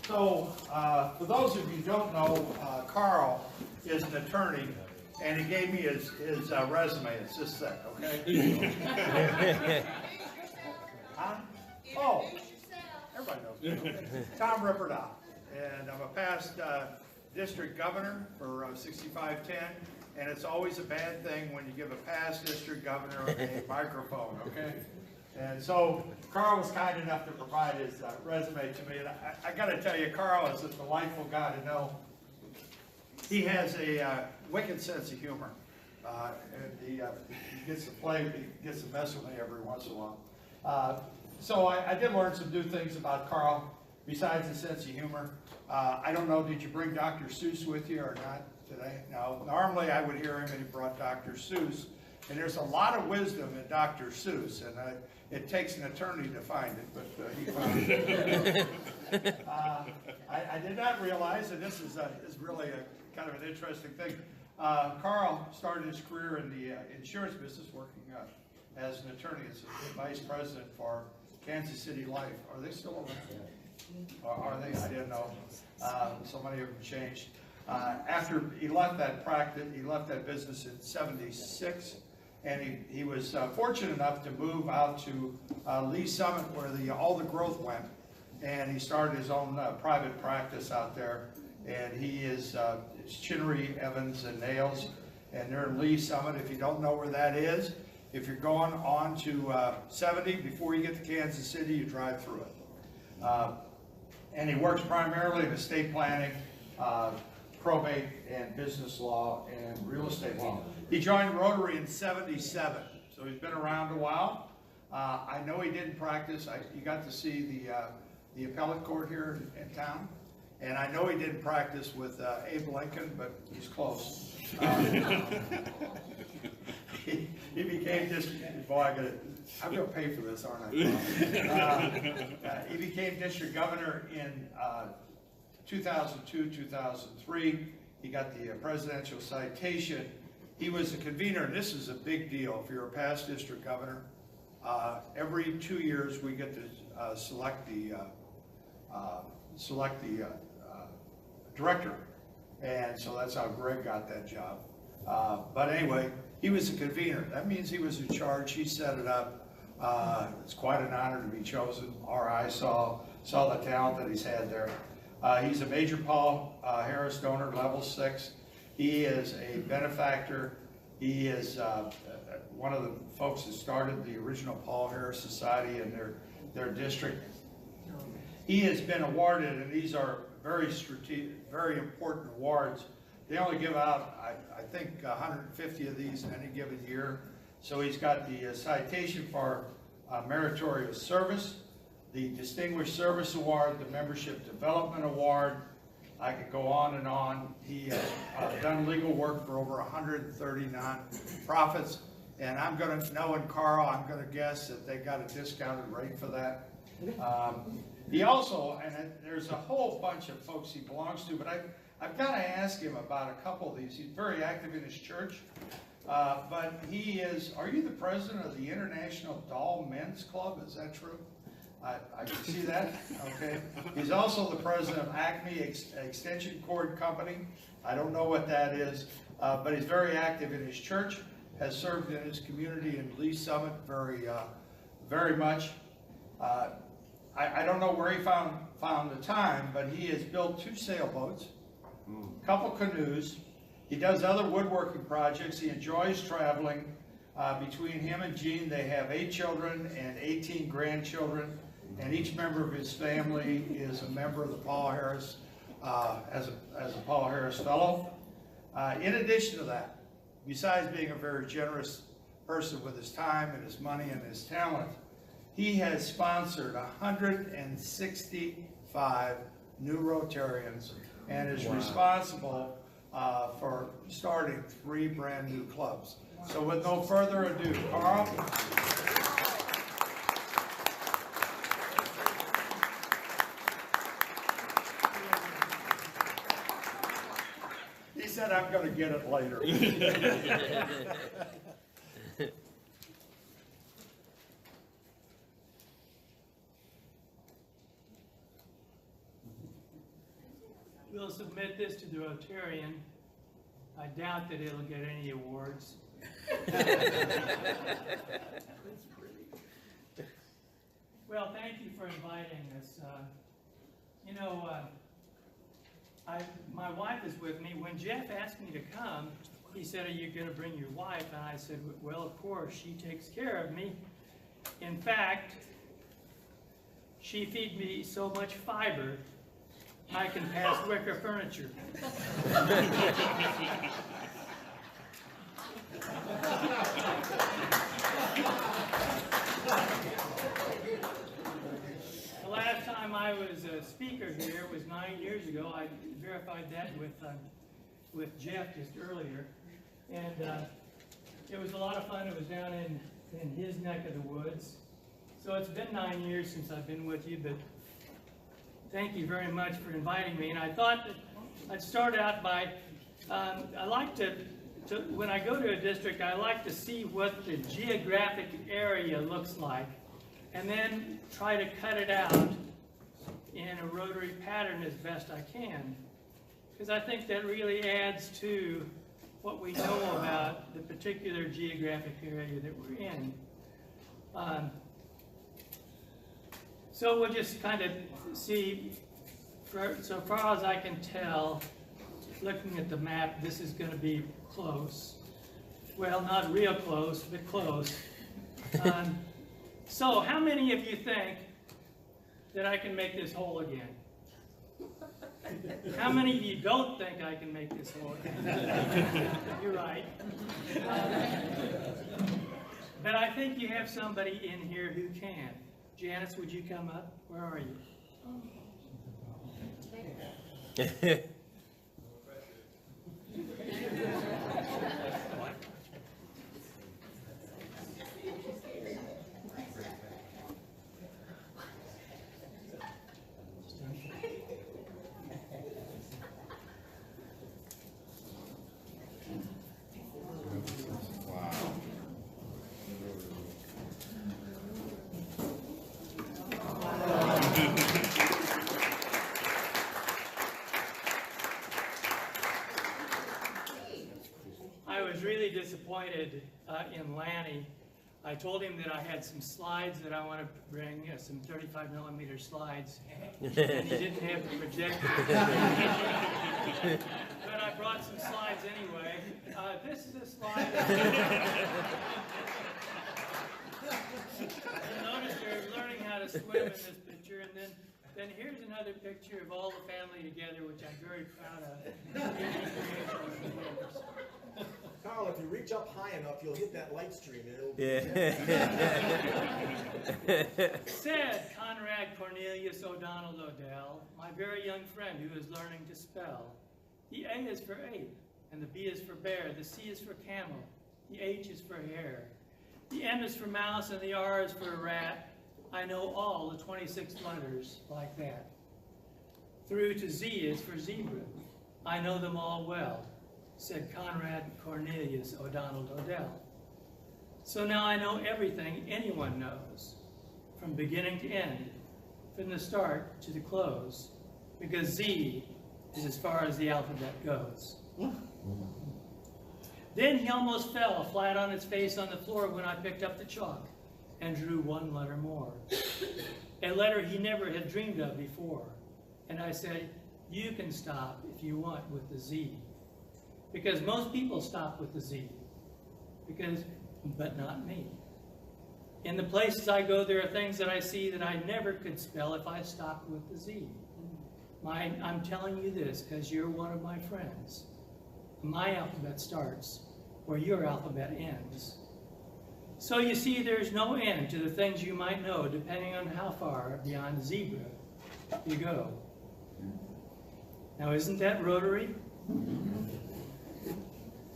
So, for those of you who don't know, Carl is an attorney, and he gave me his resume. It's this thick, okay? Huh? Oh, everybody knows me. Tom Ripperdow, and I'm a past district governor for 6510, and it's always a bad thing when you give a past district governor a microphone, okay? And so Carl was kind enough to provide his resume to me, and I got to tell you, Carl is a delightful guy to know. He has a wicked sense of humor, and he gets to play, he gets to mess with me every once in a while. So I did learn some new things about Carl, besides the sense of humor. I don't know, did you bring Dr. Seuss with you or not today? No, normally I would hear him and he brought Dr. Seuss. And there's a lot of wisdom in Dr. Seuss, and it takes an attorney to find it, but he found it. I did not realize, and this is really a kind of an interesting thing. Carl started his career in the insurance business, working as an attorney, as a vice president for Kansas City Life. Are they still around? Are they? I didn't know. So many of them changed. After he left that practice, he left that business in '76. And he was fortunate enough to move out to Lee Summit, where all the growth went. And he started his own private practice out there. And he is it's Chinnery, Evans, and Nails. And they're in Lee Summit. If you don't know where that is, if you're going on to 70, before you get to Kansas City, you drive through it. And he works primarily in estate planning, probate, and business law, and real estate law. He joined Rotary in '77, so he's been around a while. I know he didn't practice. You got to see the appellate court here in town, and I know he didn't practice with Abe Lincoln, but he's close. He became district. Boy, I'm going to pay for this, aren't I? He became district governor in 2002, 2003. He got the presidential citation. He was a convener, and this is a big deal if you're a past district governor. Every 2 years we get to select the director, and so that's how Greg got that job. But anyway, he was a convener. That means he was in charge. He set it up. It's quite an honor to be chosen. RI saw the talent that he's had there. He's a major Paul Harris donor, level 6. He is a benefactor. He is one of the folks that started the original Paul Harris Society in their district. He has been awarded, and these are very strategic, very important awards. They only give out, I think, 150 of these in any given year. So he's got the citation for meritorious service, the Distinguished Service Award, the Membership Development Award. I could go on and on. He has done legal work for over 130 nonprofits, and I'm going to, knowing Carl, I'm going to guess that they got a discounted rate for that. He also, and there's a whole bunch of folks he belongs to, but I've got to ask him about a couple of these. He's very active in his church, but he is, are you the president of the International Doll Men's Club? Is that true? I can see that, okay. He's also the president of Acme Extension Cord Company. I don't know what that is, but he's very active in his church, has served in his community in Lee Summit very much. I don't know where he found the time, but he has built 2 sailboats, a couple canoes. He does other woodworking projects. He enjoys traveling. Between him and Jean, they have 8 children and 18 grandchildren, and each member of his family is a member of the Paul Harris, as a Paul Harris Fellow. In addition to that, besides being a very generous person with his time and his money and his talent, he has sponsored 165 new Rotarians and is responsible for starting 3 brand new clubs. So with no further ado, Carl. He said, I'm going to get it later. submit this to the Rotarian. I doubt that it'll get any awards. Well, thank you for inviting us. You know, my wife is with me. When Jeff asked me to come, he said, "Are you going to bring your wife?" And I said, "Well, of course, she takes care of me. In fact, she feeds me so much fiber, I can pass wicker furniture." The last time I was a speaker here was 9 years ago. I verified that with Jeff just earlier. And it was a lot of fun. It was down in his neck of the woods. So it's been 9 years since I've been with you, but thank you very much for inviting me. And I thought that I'd start out by, I like to, when I go to a district, I like to see what the geographic area looks like, and then try to cut it out in a Rotary pattern as best I can. Because I think that really adds to what we know about the particular geographic area that we're in. So we'll just kind of see, so far as I can tell, looking at the map, this is going to be close. Well, not real close, but close. So how many of you think that I can make this whole again? How many of you don't think I can make this whole again? You're right. But I think you have somebody in here who can. Janice, would you come up? Where are you? Disappointed in Lanny. I told him that I had some slides that I want to bring, some 35mm slides, and he didn't have the projector. But I brought some slides anyway. This is a slide. You'll notice they're learning how to swim in this picture, and then here's another picture of all the family together, which I'm very proud of. Carl, if you reach up high enough, you'll hit that light stream. Said Conrad Cornelius O'Donnell Odell, my very young friend who is learning to spell. The A is for ape, and the B is for bear, the C is for camel, the H is for hare, the M is for mouse, and the R is for rat. I know all the 26 letters like that. Through to Z is for zebra. I know them all well, said Conrad Cornelius O'Donnell Odell. So now I know everything anyone knows, from beginning to end, from the start to the close, because Z is as far as the alphabet goes. Then he almost fell flat on his face on the floor when I picked up the chalk and drew one letter more, a letter he never had dreamed of before. And I said, you can stop if you want with the Z. Because most people stop with the Z, but not me. In the places I go, there are things that I see that I never could spell if I stopped with the Z. I'm telling you this because you're one of my friends. My alphabet starts where your alphabet ends. So you see, there's no end to the things you might know depending on how far beyond zebra you go. Now, isn't that Rotary?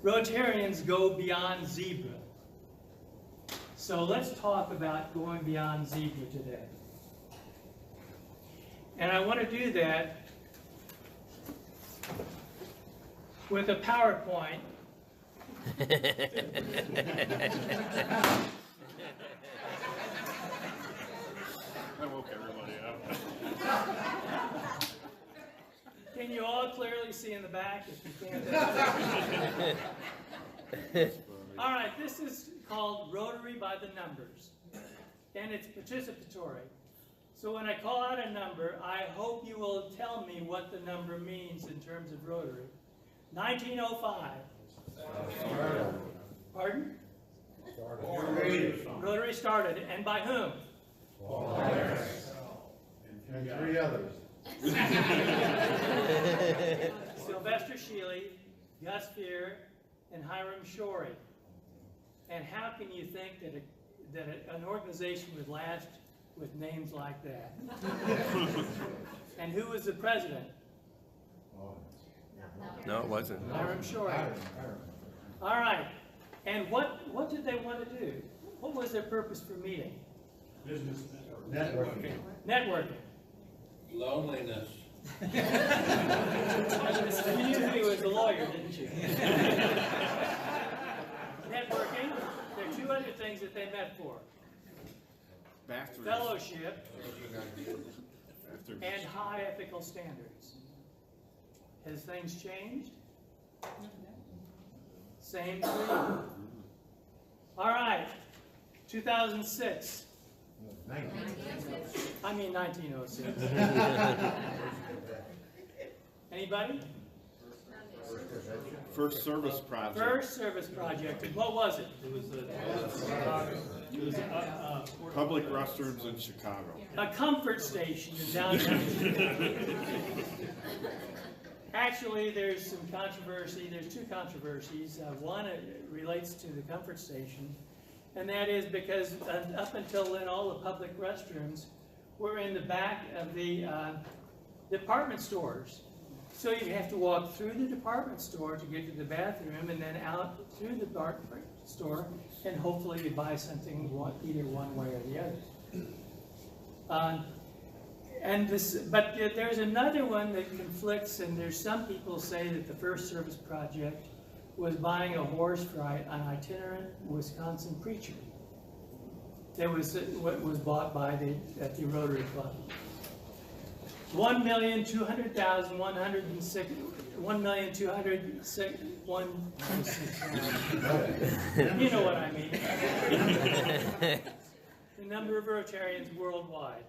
Rotarians go beyond zebra. So let's talk about going beyond zebra today. And I want to do that with a PowerPoint. I woke everybody up. Can you all clearly back if you can. All right, this is called Rotary by the numbers, and it's participatory. So when I call out a number, I hope you will tell me what the number means in terms of Rotary. 1905. Pardon? Rotary started, and by whom? And 3 others. Sylvester Shealy, Gus Fear, and Hiram Shorey. And how can you think that an organization would last with names like that? And who was the president? No, it wasn't. Hiram Shorey. All right. And what did they want to do? What was their purpose for meeting? Business networking. Networking. Loneliness. You knew he was a lawyer, didn't you? Networking. There are 2 other things that they met for. Fellowship and high ethical standards. Has things changed? Same thing. All right. 2006. 1906. Anybody? First service project. First service project. And what was it? It was public restrooms in Chicago. A comfort station in downtown. Actually, there's some controversy. There's 2 controversies. One relates to the comfort station, and that is because up until then, all the public restrooms were in the back of the department stores. So you have to walk through the department store to get to the bathroom, and then out through the department store, and hopefully you buy something either one way or the other. But there's another one that conflicts, and there's some people say that the first service project was buying a horse for an itinerant Wisconsin preacher. That was what was bought at the Rotary Club. 1,200,106. 1,206,106. You know what I mean. The number of Rotarians worldwide.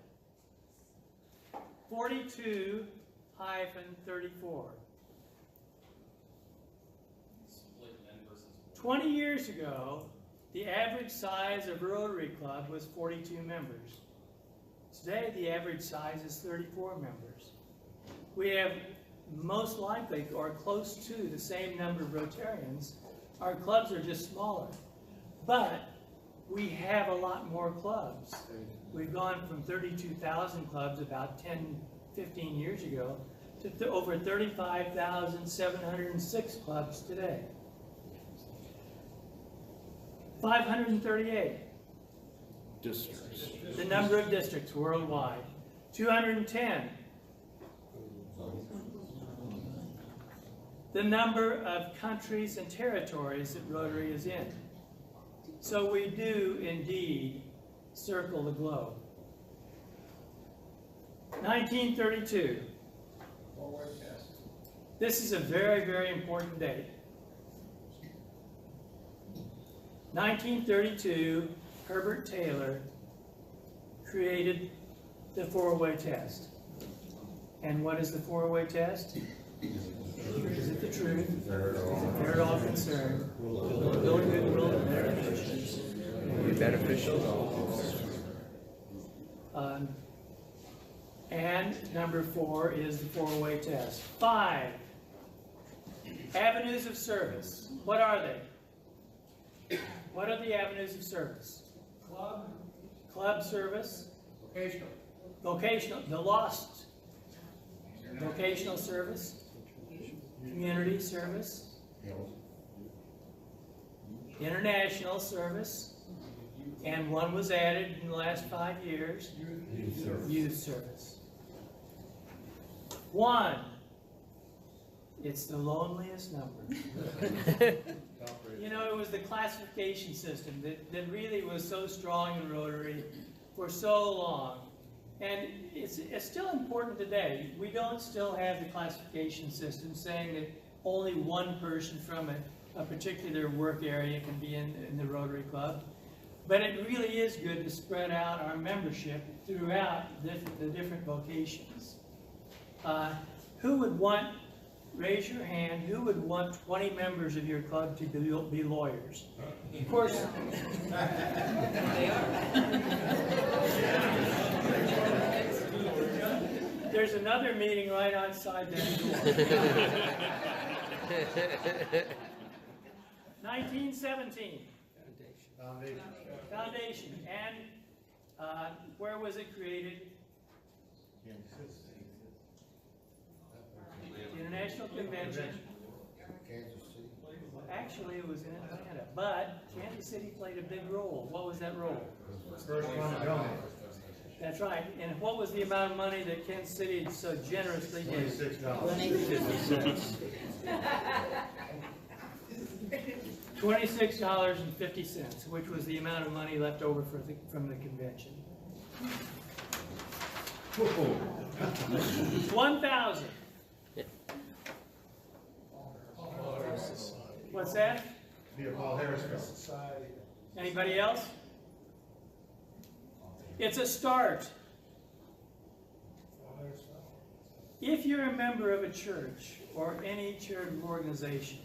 42-34. 20 years ago, the average size of Rotary Club was 42 members. Today, the average size is 34 members. We have most likely, or close to, the same number of Rotarians. Our clubs are just smaller. But we have a lot more clubs. We've gone from 32,000 clubs about 10, 15 years ago to over 35,706 clubs today. 538. Districts. The number of districts worldwide. 210. The number of countries and territories that Rotary is in. So we do indeed circle the globe. 1932. This is a very, very important date. 1932, Herbert Taylor created the 4-way test. And what is the 4-way test? Is it the truth? Is it fair at all concerned? Will it build good will and be beneficial? And number 4 is the 4-way test. 5. Avenues of service. What are they? What are the avenues of service? Club service. Vocational. The lost. Vocational service. Community service. International service. And one was added in the last 5 years. Youth service. 1. It's the loneliest number. You know, it was the classification system that really was so strong in Rotary for so long. And it's still important today. We don't still have the classification system saying that only one person from a particular work area can be in the Rotary Club. But it really is good to spread out our membership throughout the different vocations. Who would want, raise your hand, who would want 20 members of your club to be lawyers? Of course. They are. There's another meeting right outside that door. 1917. Foundation. And where was it created? The International Convention. Actually, it was in Atlanta, but Kansas City played a big role. What was that role? First one to donate. That's right. And what was the amount of money that Kansas City so generously gave? $26. $26.50, which was the amount of money left over from the convention. 1,000. What's that? Be a Paul Harris Cup. Anybody else? It's a start. If you're a member of a church or any charitable organization,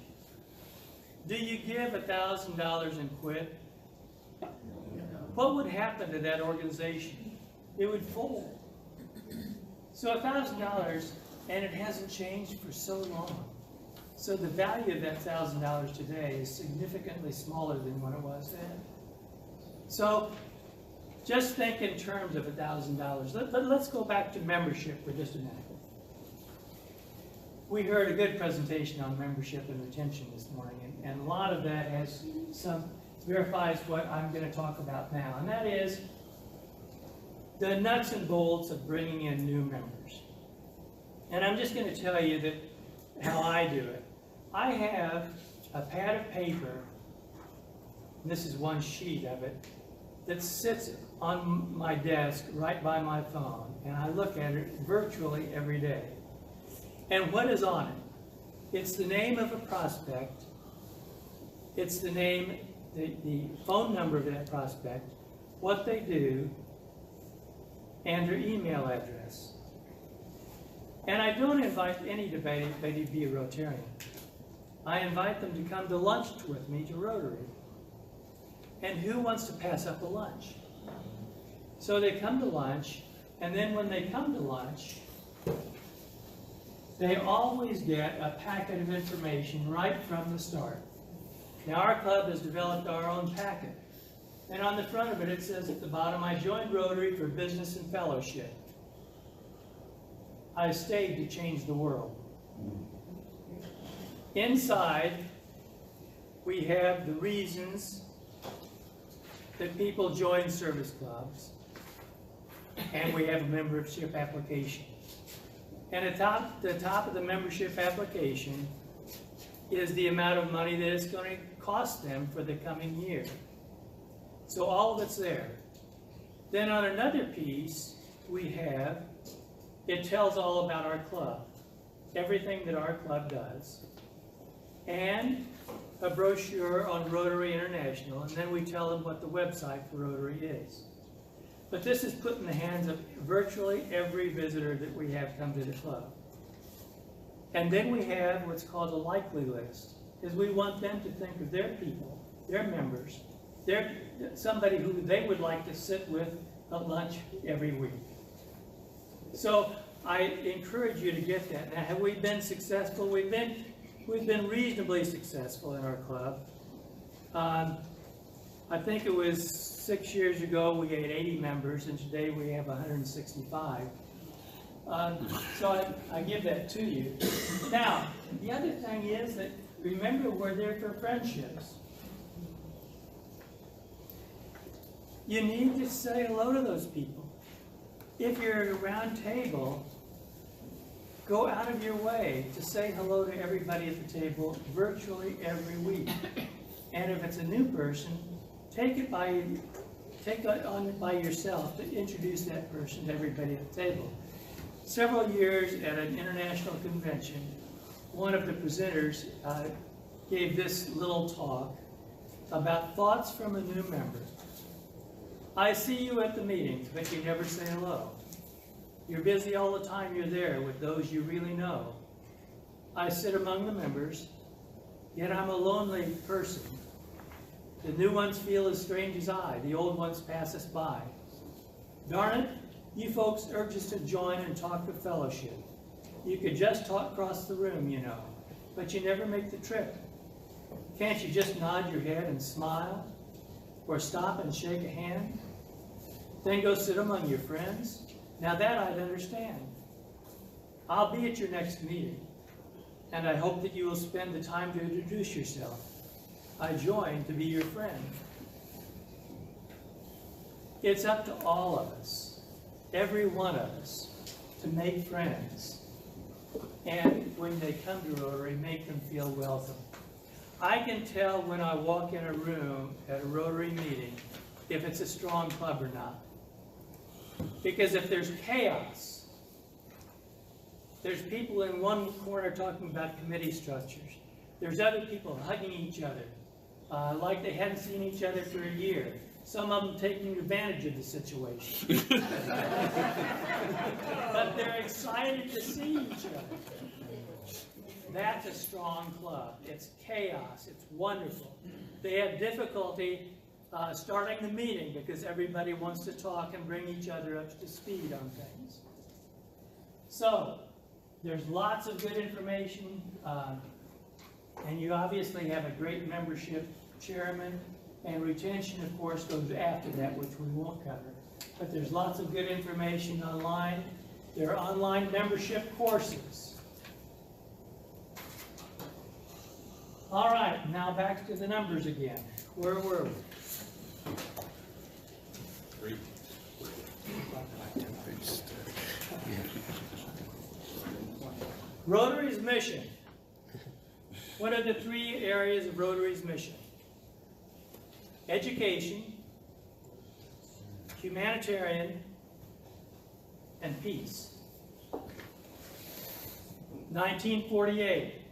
do you give $1,000 and quit? What would happen to that organization? It would fold. So $1,000, and it hasn't changed for so long. So the value of that $1,000 today is significantly smaller than what it was then. So just think in terms of $1,000. Let's go back to membership for just a minute. We heard a good presentation on membership and retention this morning, and a lot of that verifies what I'm going to talk about now, and that is the nuts and bolts of bringing in new members. And I'm just going to tell you that how I do it. I have a pad of paper, and this is one sheet of it, that sits on my desk right by my phone, and I look at it virtually every day. And what is on it? It's the name of a prospect, it's the name, the phone number of that prospect, what they do, and their email address. And I don't invite anybody to be a Rotarian. I invite them to come to lunch with me to Rotary. And who wants to pass up a lunch? So they come to lunch, and then when they come to lunch, they always get a packet of information right from the start. Now our club has developed our own packet. And on the front of it, it says at the bottom, I joined Rotary for business and fellowship. I stayed to change the world. Inside, we have the reasons that people join service clubs, and we have a membership application. And at the top of the membership application is the amount of money that it's going to cost them for the coming year. So all of it's there. Then on another piece, it tells all about our club, everything that our club does, and a brochure on Rotary International, and then we tell them what the website for Rotary is. But this is put in the hands of virtually every visitor that we have come to the club. And then we have what's called a likely list, because we want them to think of their people, their members, somebody who they would like to sit with at lunch every week. So I encourage you to get that. Now, have we been successful? We've been reasonably successful in our club. I think it was 6 years ago we had 80 members, and today we have 165. So I give that to you. Now, the other thing is that, remember, we're there for friendships. You need to say hello to those people. If you're at a round table, go out of your way to say hello to everybody at the table virtually every week. And if it's a new person, take it on by yourself to introduce that person to everybody at the table. Several years at an international convention, one of the presenters gave this little talk about thoughts from a new member. I see you at the meetings, but you never say hello. You're busy all the time you're there with those you really know. I sit among the members, yet I'm a lonely person. The new ones feel as strange as I, the old ones pass us by. Darn it, you folks urge us to join and talk of fellowship. You could just talk across the room, you know, but you never make the trip. Can't you just nod your head and smile? Or stop and shake a hand? Then go sit among your friends? Now that I'd understand. I'll be at your next meeting, and I hope that you will spend the time to introduce yourself. I join to be your friend. It's up to all of us, every one of us, to make friends. And when they come to Rotary, make them feel welcome. I can tell when I walk in a room at a Rotary meeting if it's a strong club or not. Because if there's chaos, there's people in one corner talking about committee structures. There's other people hugging each other like they hadn't seen each other for a year. Some of them taking advantage of the situation. But they're excited to see each other. That's a strong club. It's chaos. It's wonderful. They have difficulty starting the meeting because everybody wants to talk and bring each other up to speed on things. So, there's lots of good information, and you obviously have a great membership chairman, and retention, of course, goes after that, which we won't cover. But there's lots of good information online. There are online membership courses. All right, now back to the numbers again. Where were we? 3. Rotary's mission. What are the 3 areas of Rotary's mission? Education, humanitarian, and peace. 1948,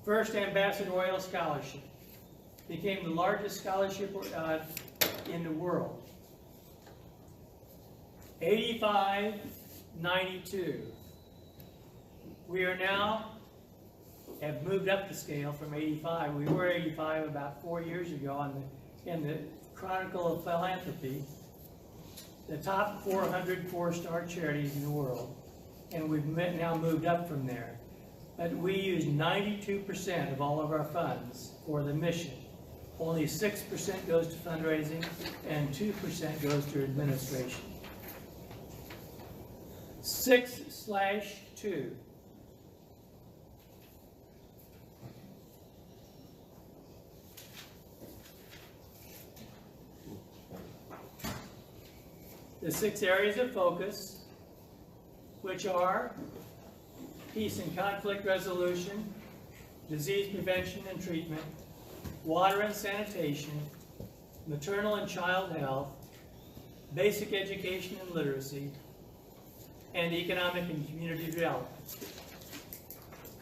first ambassadorial scholarship. Became the largest scholarship in the world. 85-92. We are now have moved up the scale from 85. We were 85 about 4 years ago in the Chronicle of Philanthropy, the top 400 4-star charities in the world. And we've now moved up from there. But we use 92% of all of our funds for the mission. Only 6% goes to fundraising and 2% goes to administration. 6/2. The 6 areas of focus, which are peace and conflict resolution, disease prevention and treatment, water and sanitation, maternal and child health, basic education and literacy, and economic and community development.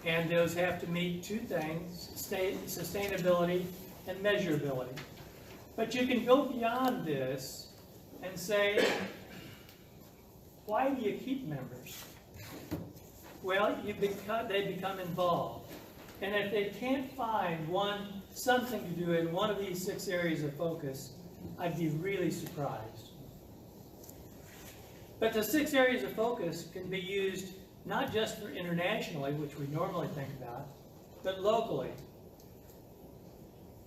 And those have to meet 2 things, sustainability and measurability. But you can go beyond this and say, why do you keep members? Well, they become involved. And if they can't find something to do in one of these 6 areas of focus, I'd be really surprised. But the 6 areas of focus can be used not just for internationally, which we normally think about, but locally.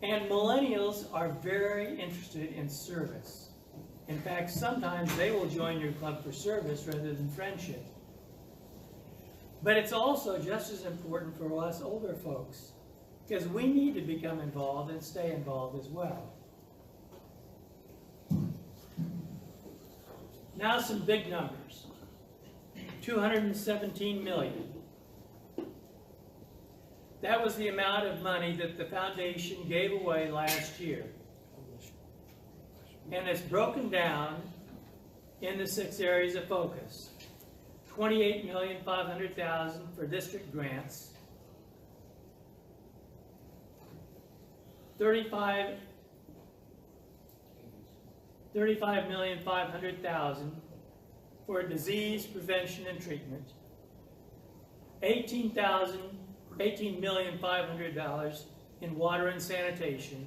And millennials are very interested in service. In fact, sometimes they will join your club for service rather than friendship. But it's also just as important for us older folks, because we need to become involved and stay involved as well. Now some big numbers. 217 million. That was the amount of money that the foundation gave away last year. And it's broken down in the 6 areas of focus. $28,500,000 for district grants, $35,500,000 for disease prevention and treatment, $18,500,000 in water and sanitation,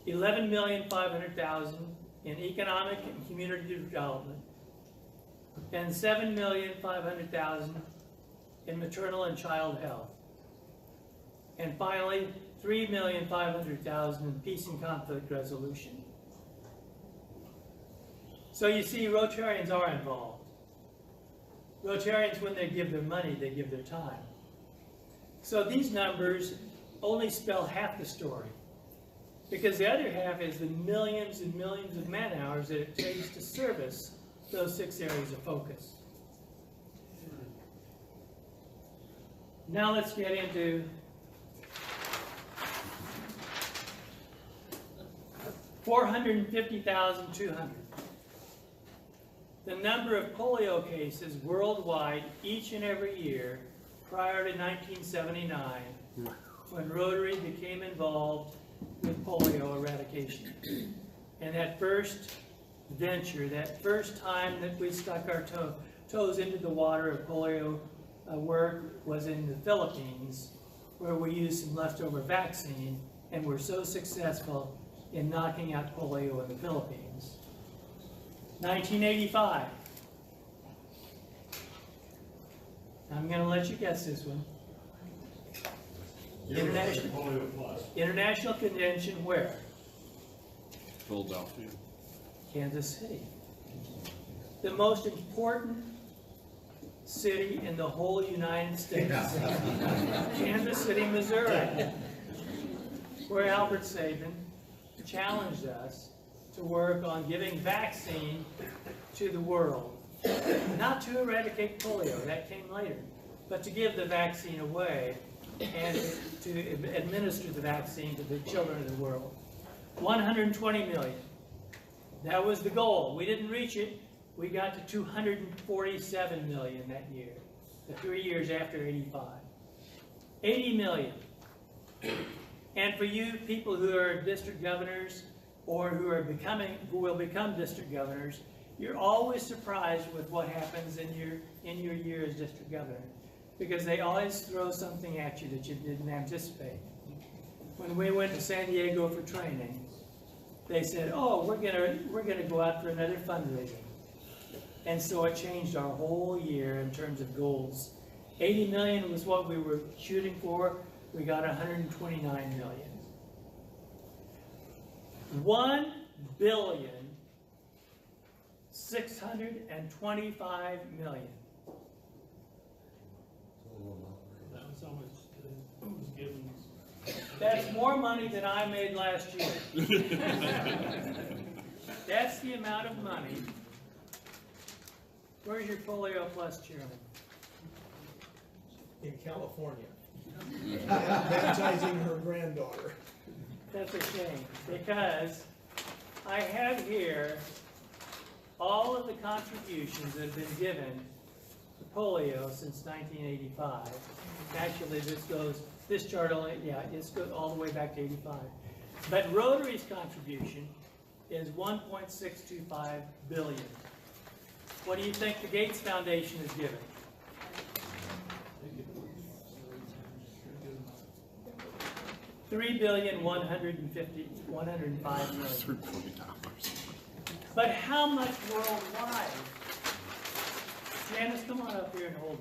$11,500,000 in economic and community development, and $7,500,000 in maternal and child health. And finally, $3,500,000 in peace and conflict resolution. So you see, Rotarians are involved. Rotarians, when they give their money, they give their time. So these numbers only spell half the story, because the other half is the millions and millions of man hours that it takes to service those 6 areas of focus. Now let's get into $450,200. The number of polio cases worldwide each and every year prior to 1979, when Rotary became involved with polio eradication. And that first venture, that first time that we stuck our toes into the water of polio work was in the Philippines, where we used some leftover vaccine and were so successful in knocking out polio in the Philippines. 1985. I'm going to let you guess this one. International convention where? Philadelphia. Kansas City. The most important city in the whole United States. Kansas City, Missouri, where Albert Sabin challenged us to work on giving vaccine to the world. Not to eradicate polio, that came later, but to give the vaccine away and to administer the vaccine to the children of the world. 120 million. That was the goal. We didn't reach it. We got to 247 million that year, the 3 years after 85. 80 million. And for you people who are district governors or who will become district governors, you're always surprised with what happens in your year as district governor, because they always throw something at you that you didn't anticipate. When we went to San Diego for training, they said, "Oh, we're gonna go out for another fundraising," and so it changed our whole year in terms of goals. 80 million was what we were shooting for. We got 129 million. 1,625,000,000. That's how much was given. That's more money than I made last year. That's the amount of money. Where's your Polio Plus chairman? In California. Baptizing her granddaughter. That's a shame, because I have here all of the contributions that have been given to polio since 1985. Actually, this chart only, it's goes all the way back to 85. But Rotary's contribution is 1.625 billion. What do you think the Gates Foundation is giving? $3,105,000,000. But how much worldwide? Janice, come on up here and hold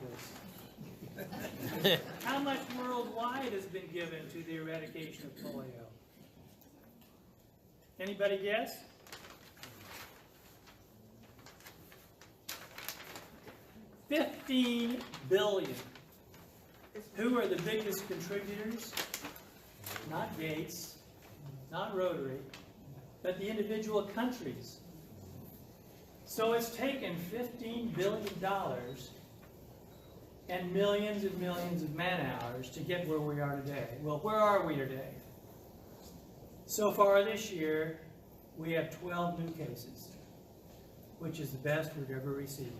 this. How much worldwide has been given to the eradication of polio? Anybody guess? $15 billion. Who are the biggest contributors? Not Gates, not Rotary, but the individual countries. So it's taken $15 billion and millions of man-hours to get where we are today. Well, where are we today? So far this year, we have 12 new cases, which is the best we've ever received.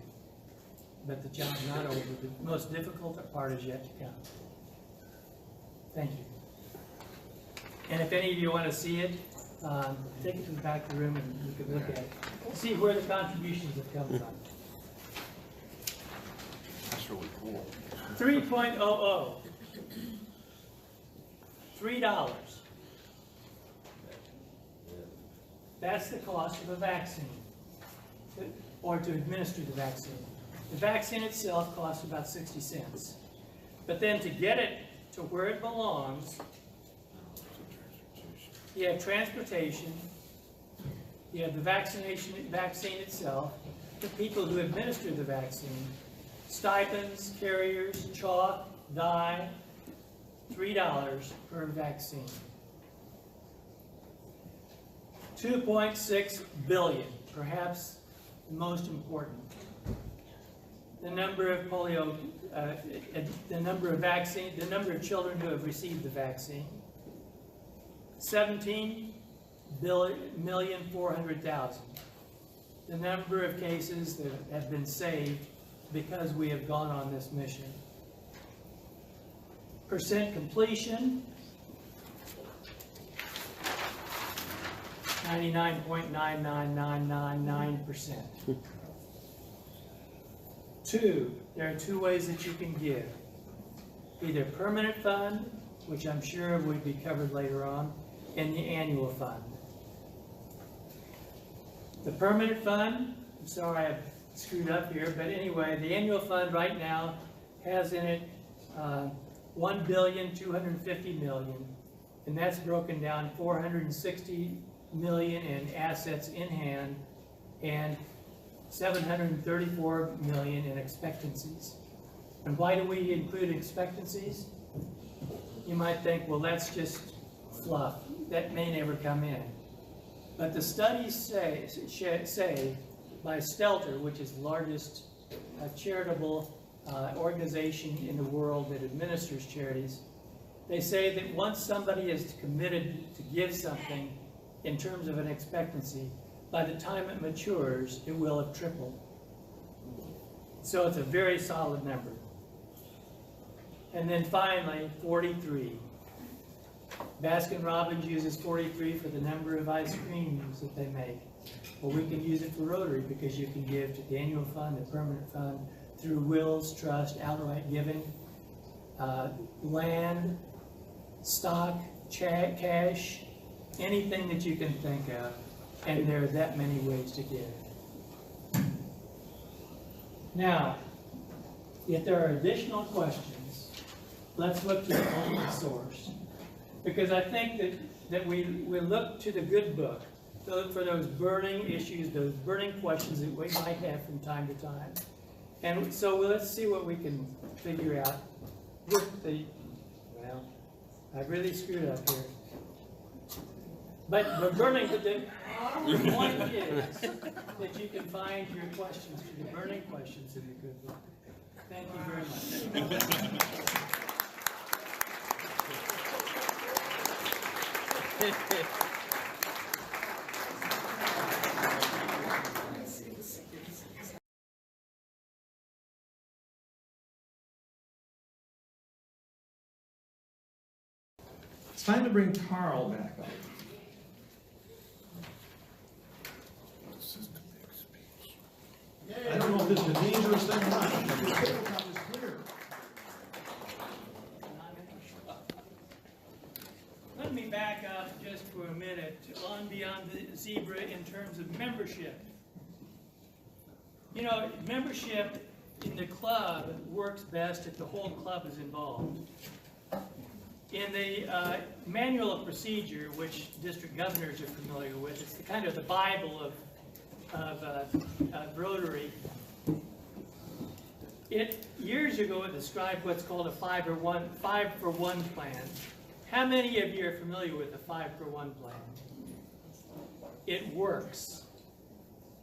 but the job's not over. The most difficult part is yet to come. Thank you. And if any of you want to see it, take it to the back of the room and you can look at it. See where the contributions have come from. That's really cool. 3.00. $3. That's the cost of a vaccine, or to administer the vaccine. The vaccine itself costs about 60 cents. But then to get it to where it belongs, you have transportation, you have the vaccine itself, the people who administer the vaccine, stipends, carriers, chalk, dye, $3 per vaccine. 2.6 billion, perhaps the most important. The number of polio, the number of children who have received the vaccine. 17,400,000. The number of cases that have been saved because we have gone on this mission. Percent completion, 99.99999%. There are two ways that you can give. Either permanent fund, which I'm sure would be covered later on, and the annual fund. The permanent fund, I'm sorry I screwed up here, but anyway, the annual fund right now has in it $1,250,000,000, and that's broken down 460 million in assets in hand and 734 million in expectancies. And why do we include expectancies? You might think, well, that's just fluff. That may never come in. But the studies say by Stelter, which is the largest charitable organization in the world that administers charities, they say that once somebody is committed to give something in terms of an expectancy, by the time it matures, it will have tripled. So it's a very solid number. And then finally, 43. Baskin-Robbins uses 43 for the number of ice creams that they make. Well, we can use it for Rotary because you can give to the annual fund, the permanent fund, through wills, trust, outright giving, land, stock, cash, anything that you can think of, and there are that many ways to give. Now, if there are additional questions, let's look to the only source. Because I think that we look to the good book for those burning issues, those burning questions that we might have from time to time. And so let's see what we can figure out with the, well, I really screwed up here. But the burning, the point is that you can find your questions to the burning questions in the good book. Thank you very much. It's time to bring Carl back up. I don't know if this is a dangerous thing or not, but the tabletop is clear. Let me back up just for a minute on beyond the zebra in terms of membership. You know, membership in the club works best if the whole club is involved. In the manual of procedure, which district governors are familiar with, it's the kind of the Bible of Rotary. Years ago it described what's called a 5-for-1 plan. How many of you are familiar with the 5-for-1 plan? It works.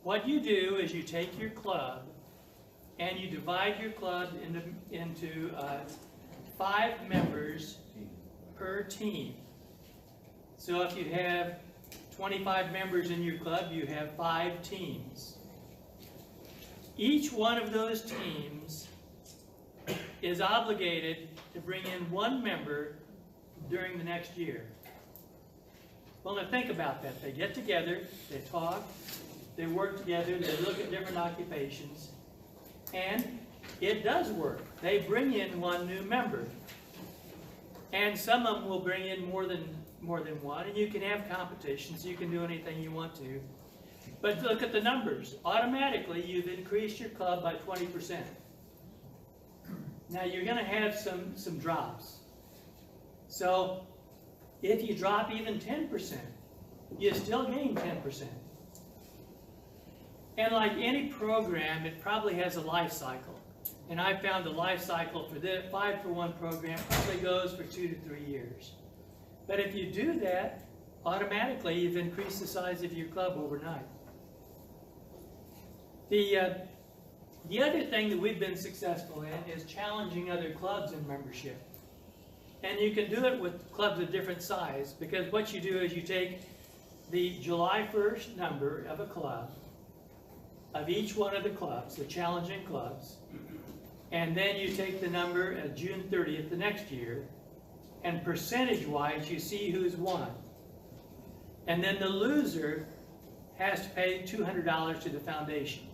What you do is you take your club and you divide your club into 5 members per team. So if you have 25 members in your club, you have 5 teams. Each one of those teams is obligated to bring in one member during the next year. Well, now think about that. They get together, they talk, they work together, they look at different occupations, and it does work. They bring in one new member. And some of them will bring in more than one, and you can have competitions, you can do anything you want to. But look at the numbers. Automatically, you've increased your club by 20%. Now, you're going to have some drops. So, if you drop even 10%, you still gain 10%. And like any program, it probably has a life cycle. And I found the life cycle for the 5-for-1 program probably goes for 2 to 3 years. But if you do that, automatically you've increased the size of your club overnight. The other thing that we've been successful in is challenging other clubs in membership. And you can do it with clubs of different size, because what you do is you take the July 1st number of a club, of each one of the clubs, the challenging clubs, and then you take the number of June 30th the next year, and percentage-wise you see who's won. And then the loser has to pay $200 to the foundation.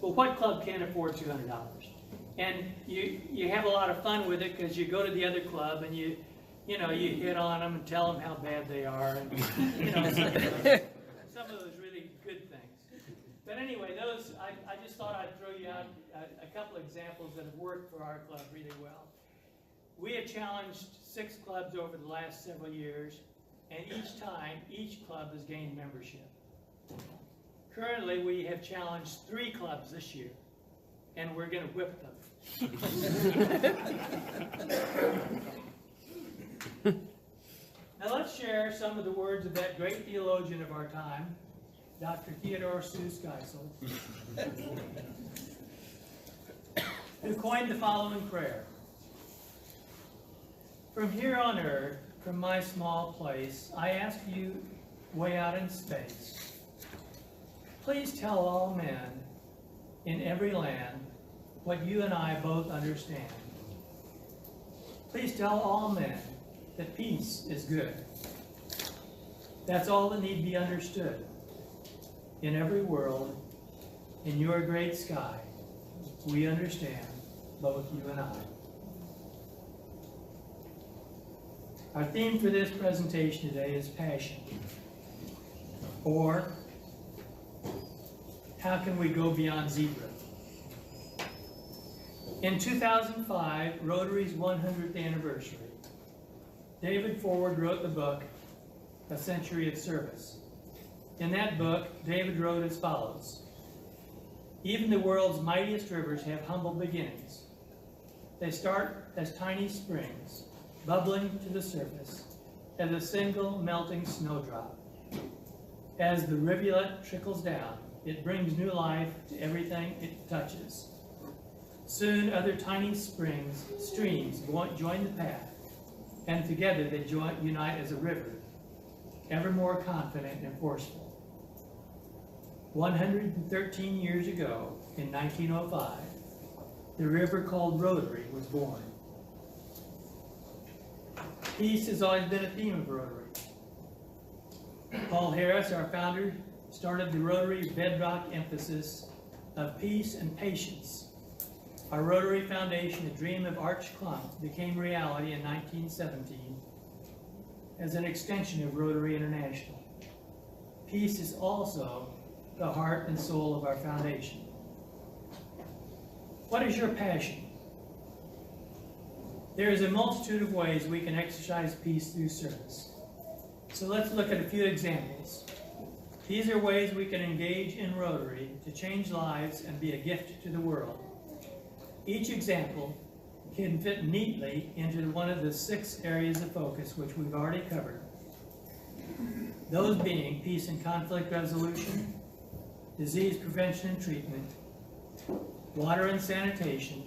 Well, what club can't afford $200? And you have a lot of fun with it, because you go to the other club and you hit on them and tell them how bad they are, and some of those really good things. But anyway, I just thought I'd throw you out a couple examples that have worked for our club really well. We have challenged 6 clubs over the last several years, and each time, each club has gained membership. Currently, we have challenged 3 clubs this year, and we're going to whip them. Now let's share some of the words of that great theologian of our time, Dr. Theodore Seuss Geisel, who coined the following prayer. From here on earth, from my small place, I ask you way out in space. Please tell all men in every land what you and I both understand. Please tell all men that peace is good. That's all that need be understood. In every world, in your great sky, we understand, both you and I. Our theme for this presentation today is passion. Or, how can we go beyond zebra? In 2005, Rotary's 100th anniversary, David Forward wrote the book, A Century of Service. In that book, David wrote as follows: even the world's mightiest rivers have humble beginnings. They start as tiny springs, bubbling to the surface as a single melting snowdrop. As the rivulet trickles down, it brings new life to everything it touches. Soon other tiny streams join the path, and together they unite as a river, ever more confident and forceful. 113 years ago, in 1905, the river called Rotary was born. Peace has always been a theme of Rotary. Paul Harris, our founder, started the Rotary bedrock emphasis of peace and patience. Our Rotary Foundation, a dream of Arch Klump, became reality in 1917 as an extension of Rotary International. Peace is also the heart and soul of our foundation. What is your passion? There is a multitude of ways we can exercise peace through service. So let's look at a few examples. These are ways we can engage in Rotary to change lives and be a gift to the world. Each example can fit neatly into one of the 6 areas of focus which we've already covered. Those being peace and conflict resolution, disease prevention and treatment, water and sanitation,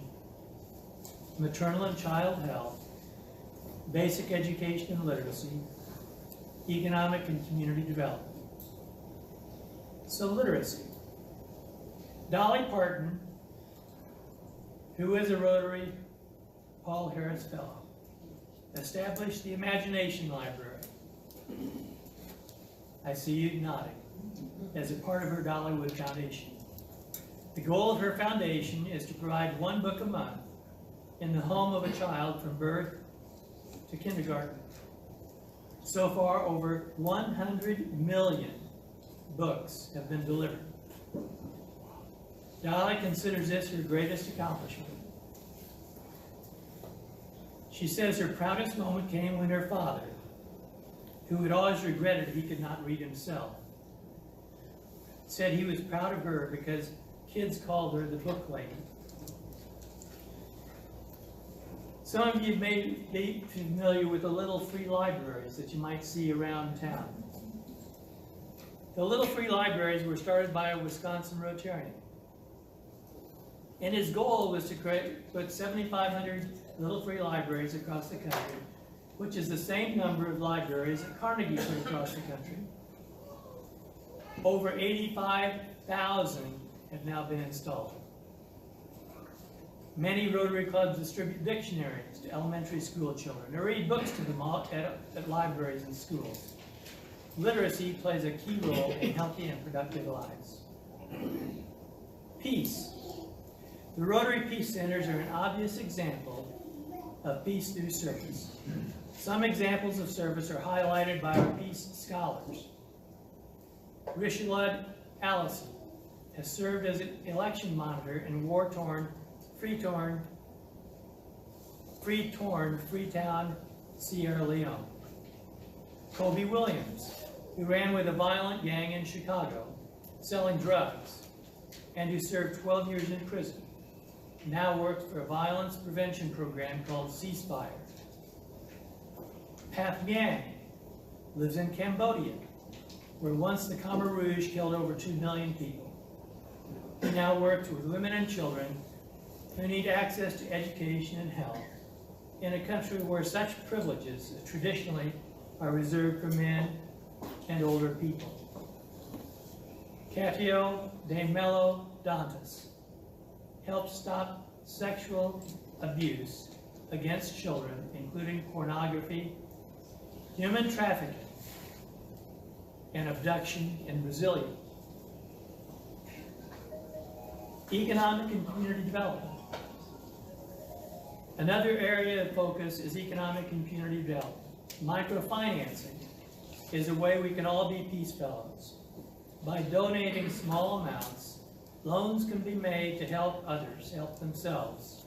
maternal and child health, basic education and literacy, economic and community development. So literacy. Dolly Parton, who is a Rotary Paul Harris Fellow, established the Imagination Library. I see you nodding. As a part of her Dollywood Foundation. The goal of her foundation is to provide one book a month in the home of a child from birth to kindergarten. So far, over 100 million books have been delivered. Dolly considers this her greatest accomplishment. She says her proudest moment came when her father, who had always regretted he could not read himself, said he was proud of her because kids called her the book lady. Some of you may be familiar with the little free libraries that you might see around town. The little free libraries were started by a Wisconsin Rotarian. And his goal was to put 7,500 little free libraries across the country, which is the same number of libraries that Carnegie put across the country. Over 85,000 have now been installed. Many Rotary clubs distribute dictionaries to elementary school children or read books to them at libraries and schools. Literacy plays a key role in healthy and productive lives. Peace. The Rotary Peace Centers are an obvious example of peace through service. Some examples of service are highlighted by our peace scholars. Richelieu Allison has served as an election monitor in war-torn, Freetown, Sierra Leone. Kobe Williams, who ran with a violent gang in Chicago, selling drugs, and who served 12 years in prison, now works for a violence prevention program called Ceasefire. Path Yang lives in Cambodia, where once the Khmer Rouge killed over 2 million people. He now works with women and children who need access to education and health in a country where such privileges traditionally are reserved for men and older people. Catio de Mello Dantas helps stop sexual abuse against children, including pornography, human trafficking, and abduction in Brasilia. Economic and community development. Another area of focus is economic and community development. Microfinancing is a way we can all be peace fellows. By donating small amounts, loans can be made to help others help themselves.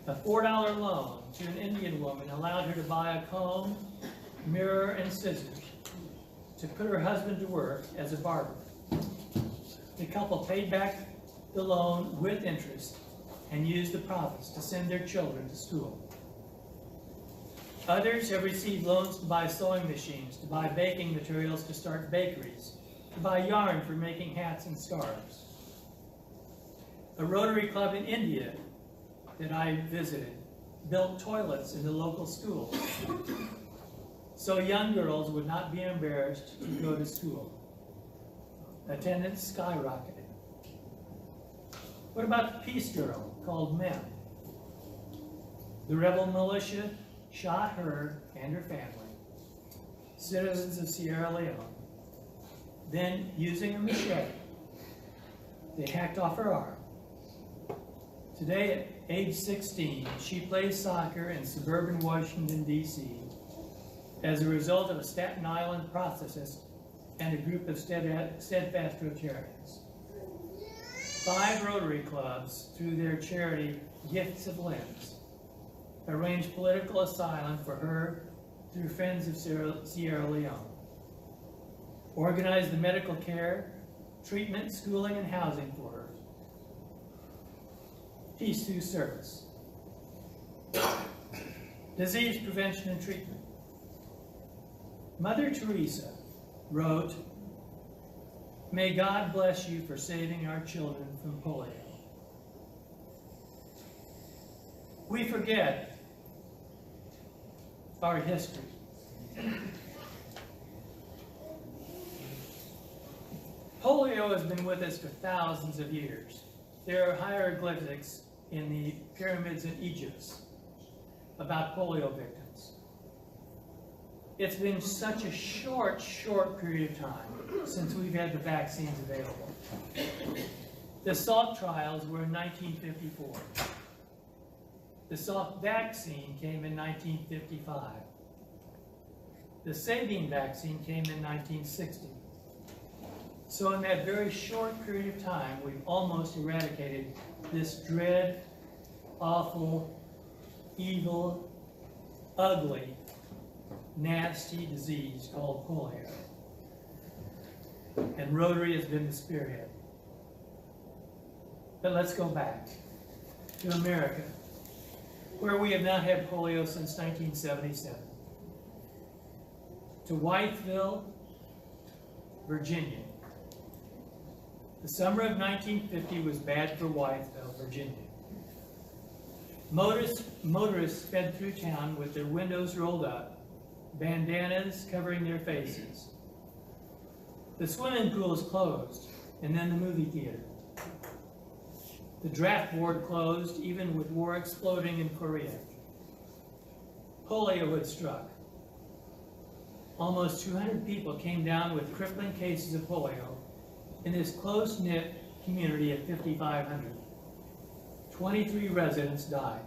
A $4 loan to an Indian woman allowed her to buy a comb, mirror, and scissors to put her husband to work as a barber. The couple paid back the loan with interest and used the profits to send their children to school. Others have received loans to buy sewing machines, to buy baking materials to start bakeries, to buy yarn for making hats and scarves. A Rotary club in India that I visited built toilets in the local schools so young girls would not be embarrassed to go to school. Attendance skyrocketed. What about the peace girl called Mem? The rebel militia shot her and her family, citizens of Sierra Leone. Then, using a machete, they hacked off her arm. Today, at age 16, she plays soccer in suburban Washington, D.C. as a result of a Staten Island processist and a group of steadfast Rotarians. 5 Rotary clubs, through their charity Gifts of Limbs, arranged political asylum for her through Friends of Sierra Leone, organized the medical care, treatment, schooling, and housing for her. Peace through service. Disease prevention and treatment. Mother Teresa wrote, "May God bless you for saving our children from polio." We forget our history. Polio polio has been with us for thousands of years. There are hieroglyphics in the pyramids in Egypt about polio victims. It's been such a short period of time since we've had the vaccines available. The Salk trials were in 1954. The Salk vaccine came in 1955. The Sabine vaccine came in 1960. So in that very short period of time, we've almost eradicated this dread, awful, evil, ugly, nasty disease called polio. And Rotary has been the spearhead. But let's go back to America, where we have not had polio since 1977. To Whiteville, Virginia. The summer of 1950 was bad for Whiteville, Virginia. Motorists sped through town with their windows rolled up, bandanas covering their faces. The swimming pools closed, and then the movie theater. The draft board closed, even with war exploding in Korea. Polio had struck. Almost 200 people came down with crippling cases of polio in this close-knit community of 5,500. 23 residents died.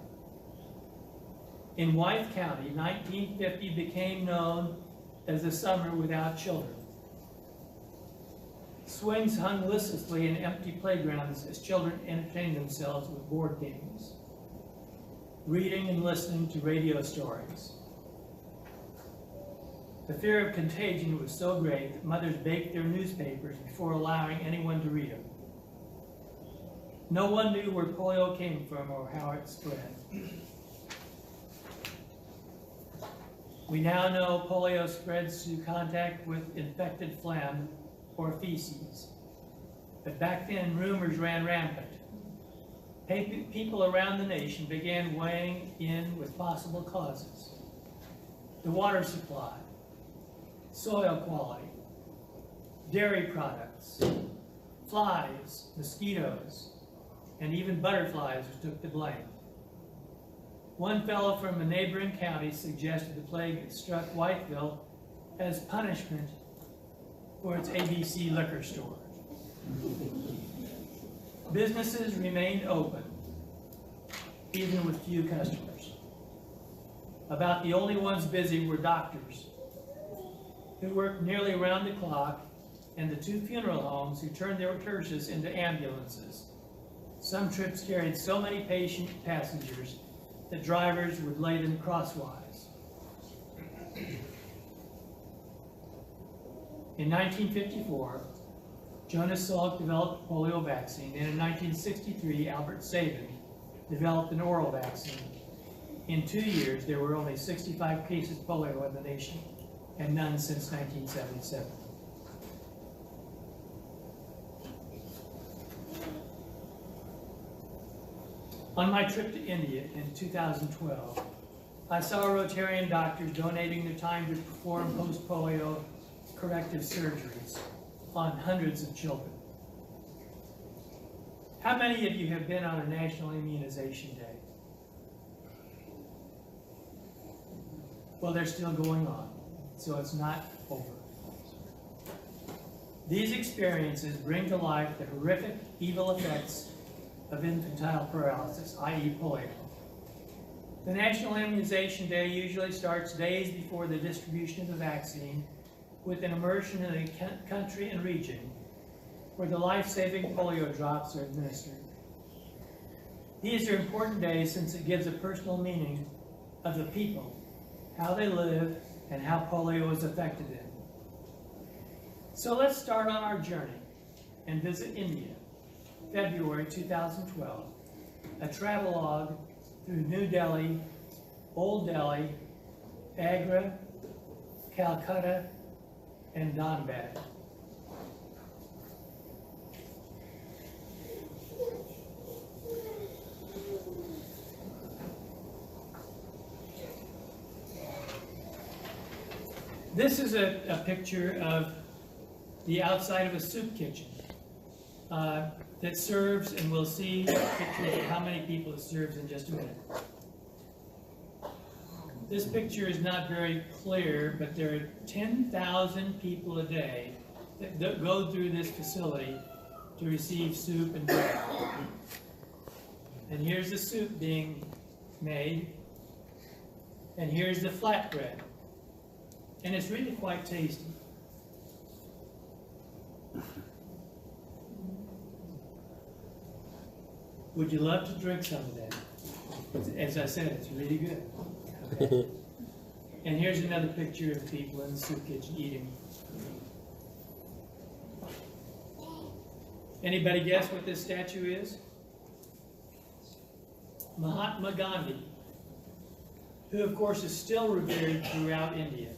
In Wythe County, 1950 became known as the summer without children. Swings hung listlessly in empty playgrounds as children entertained themselves with board games, reading and listening to radio stories. The fear of contagion was so great that mothers baked their newspapers before allowing anyone to read them. No one knew where polio came from or how it spread. We now know polio spreads through contact with infected phlegm or feces. But back then, rumors ran rampant. People around the nation began weighing in with possible causes. The water supply, soil quality, dairy products, flies, mosquitoes, and even butterflies took the blame. One fellow from a neighboring county suggested the plague had struck Whiteville as punishment for its ABC liquor store. Businesses remained open, even with few customers. About the only ones busy were doctors, who worked nearly around the clock, and the 2 funeral homes who turned their hearses into ambulances. Some trips carried so many patient passengers that drivers would lay them crosswise. In 1954, Jonas Salk developed a polio vaccine, and in 1963, Albert Sabin developed an oral vaccine. In 2 years, there were only 65 cases of polio in the nation, and none since 1977. On my trip to India in 2012, I saw Rotarian doctors donating their time to perform post-polio corrective surgeries on hundreds of children. How many of you have been on a National Immunization Day? Well, they're still going on, so it's not over. These experiences bring to life the horrific, evil effects of infantile paralysis, i.e. polio. The National Immunization Day usually starts days before the distribution of the vaccine, with an immersion in the country and region where the life-saving polio drops are administered. These are important days since it gives a personal meaning of the people, how they live, and how polio has affected them. So let's start on our journey and visit India, February 2012, a travelogue through New Delhi, Old Delhi, Agra, Calcutta, and Dhanbad. This is a picture of the outside of a soup kitchen that serves, and we'll see pictures of how many people it serves in just a minute. This picture is not very clear, but there are 10,000 people a day that go through this facility to receive soup and bread. And here's the soup being made, and here's the flatbread. And it's really quite tasty. Would you love to drink some of that? As I said, it's really good. Okay. And here's another picture of people in the soup kitchen eating. Anybody guess what this statue is? Mahatma Gandhi, who of course is still revered throughout India.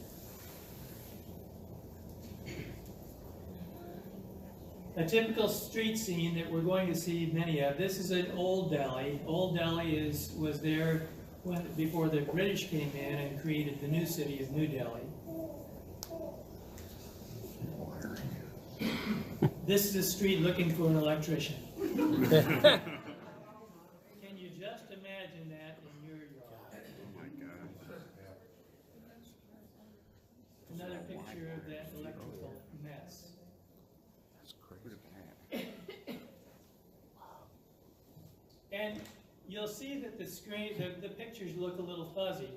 A typical street scene that we're going to see many of. This is an Old Delhi. Old Delhi was there before the British came in and created the new city of New Delhi. This is a street looking for an electrician. Can you just imagine that in your yard? Oh my God. Another picture of that electrical mess. And you'll see that the screen, the pictures look a little fuzzy.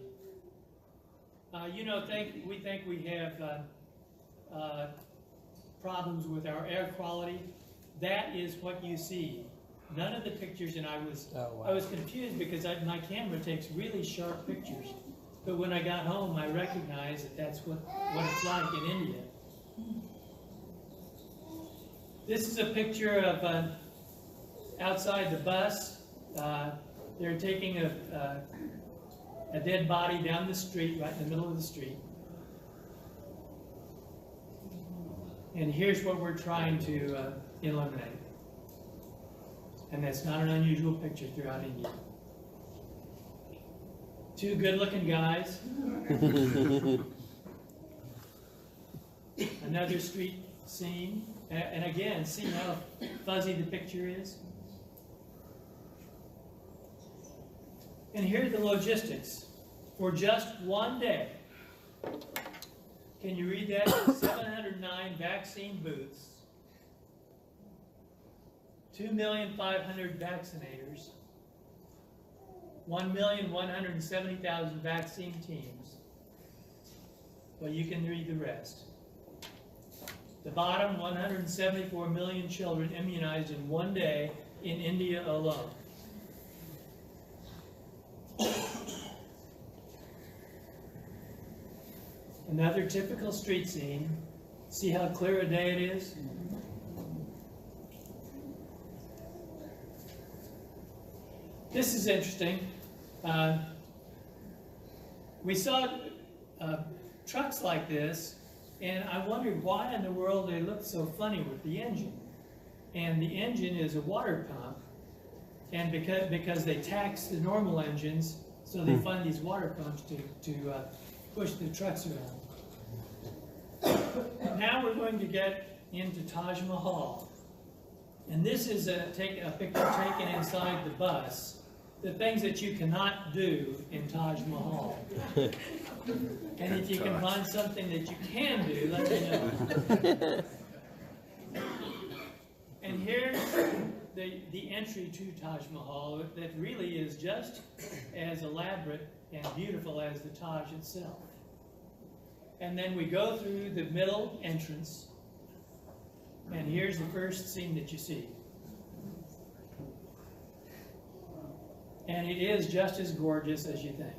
You know, we think we have problems with our air quality. That is what you see. None of the pictures, and I was confused because my camera takes really sharp pictures. But when I got home, I recognized that that's what it's like in India. This is a picture of outside the bus. They're taking a dead body down the street, right in the middle of the street. And here's what we're trying to eliminate. And that's not an unusual picture throughout India. Two good-looking guys. Another street scene. And again, see how fuzzy the picture is? And here are the logistics. For just one day, can you read that? 709 vaccine booths, 2,500,000 vaccinators, 1,170,000 vaccine teams. Well, you can read the rest. The bottom, 174 million children immunized in one day in India alone. Another typical street scene. See how clear a day it is? This is interesting. We saw trucks like this, and I wondered why in the world they looked so funny with the engine. And the engine is a water pump, and because they tax the normal engines, so they fund these water pumps to push the trucks around. Now we're going to get into Taj Mahal. And this is a picture taken inside the bus. The things that you cannot do in Taj Mahal. And if you can find something that you can do, let me know. And here's the entry to Taj Mahal that really is just as elaborate and beautiful as the Taj itself. And then we go through the middle entrance, and here's the first scene that you see. And it is just as gorgeous as you think.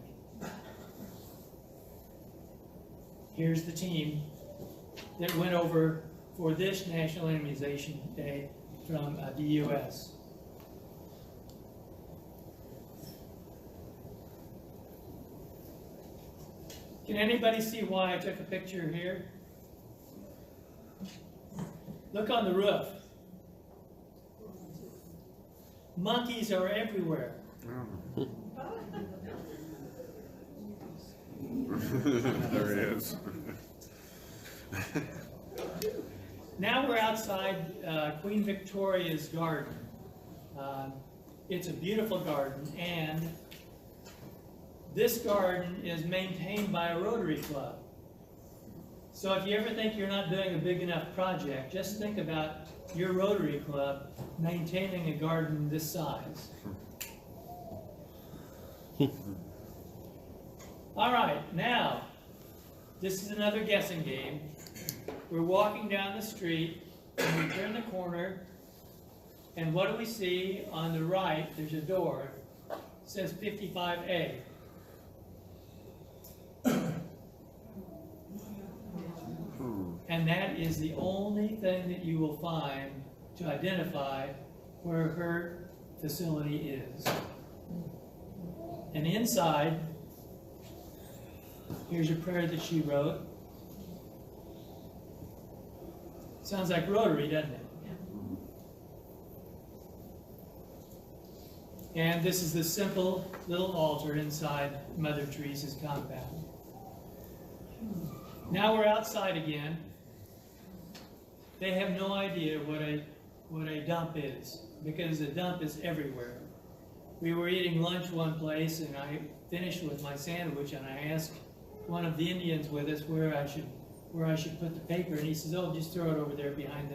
Here's the team that went over for this National Immunization Day from the U.S. Can anybody see why I took a picture here? Look on the roof. Monkeys are everywhere. There he is. Now we're outside Queen Victoria's garden. It's a beautiful garden, and this garden is maintained by a Rotary Club. So if you ever think you're not doing a big enough project, just think about your Rotary Club maintaining a garden this size. All right, now, this is another guessing game. We're walking down the street, and we turn the corner, and what do we see? On the right, there's a door. It says 55A. And that is the only thing that you will find to identify where her facility is. And inside, here's a prayer that she wrote. Sounds like Rotary, doesn't it? And this is the simple little altar inside Mother Teresa's compound. Now we're outside again. They have no idea what a dump is, because a dump is everywhere. We were eating lunch one place, and I finished with my sandwich, and I asked one of the Indians with us where I should put the paper, and he says, "Oh, just throw it over there behind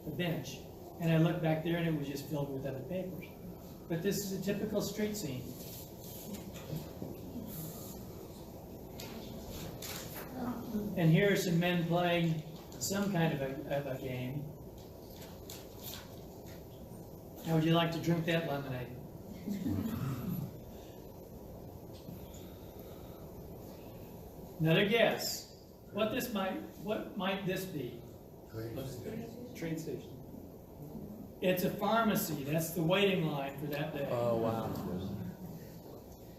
the bench." And I looked back there, and it was just filled with other papers. But this is a typical street scene. And here are some men playing some kind of a game. How would you like to drink that lemonade? Another guess. What might this be? Train station. It's a pharmacy. That's the waiting line for that day. Oh, wow.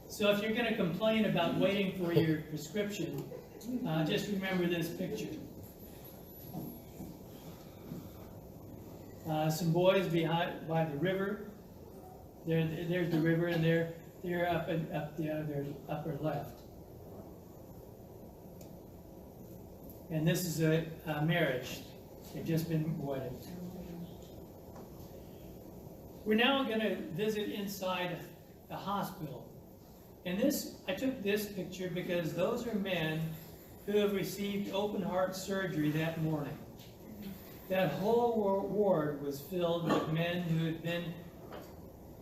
So if you're going to complain about waiting for your prescription, just remember this picture. Some boys by the river. There's the river, and they're up the upper left. And this is a marriage. They've just been wedded. We're now going to visit inside a hospital. And I took this picture because those are men who have received open heart surgery that morning. That whole ward was filled with men who had been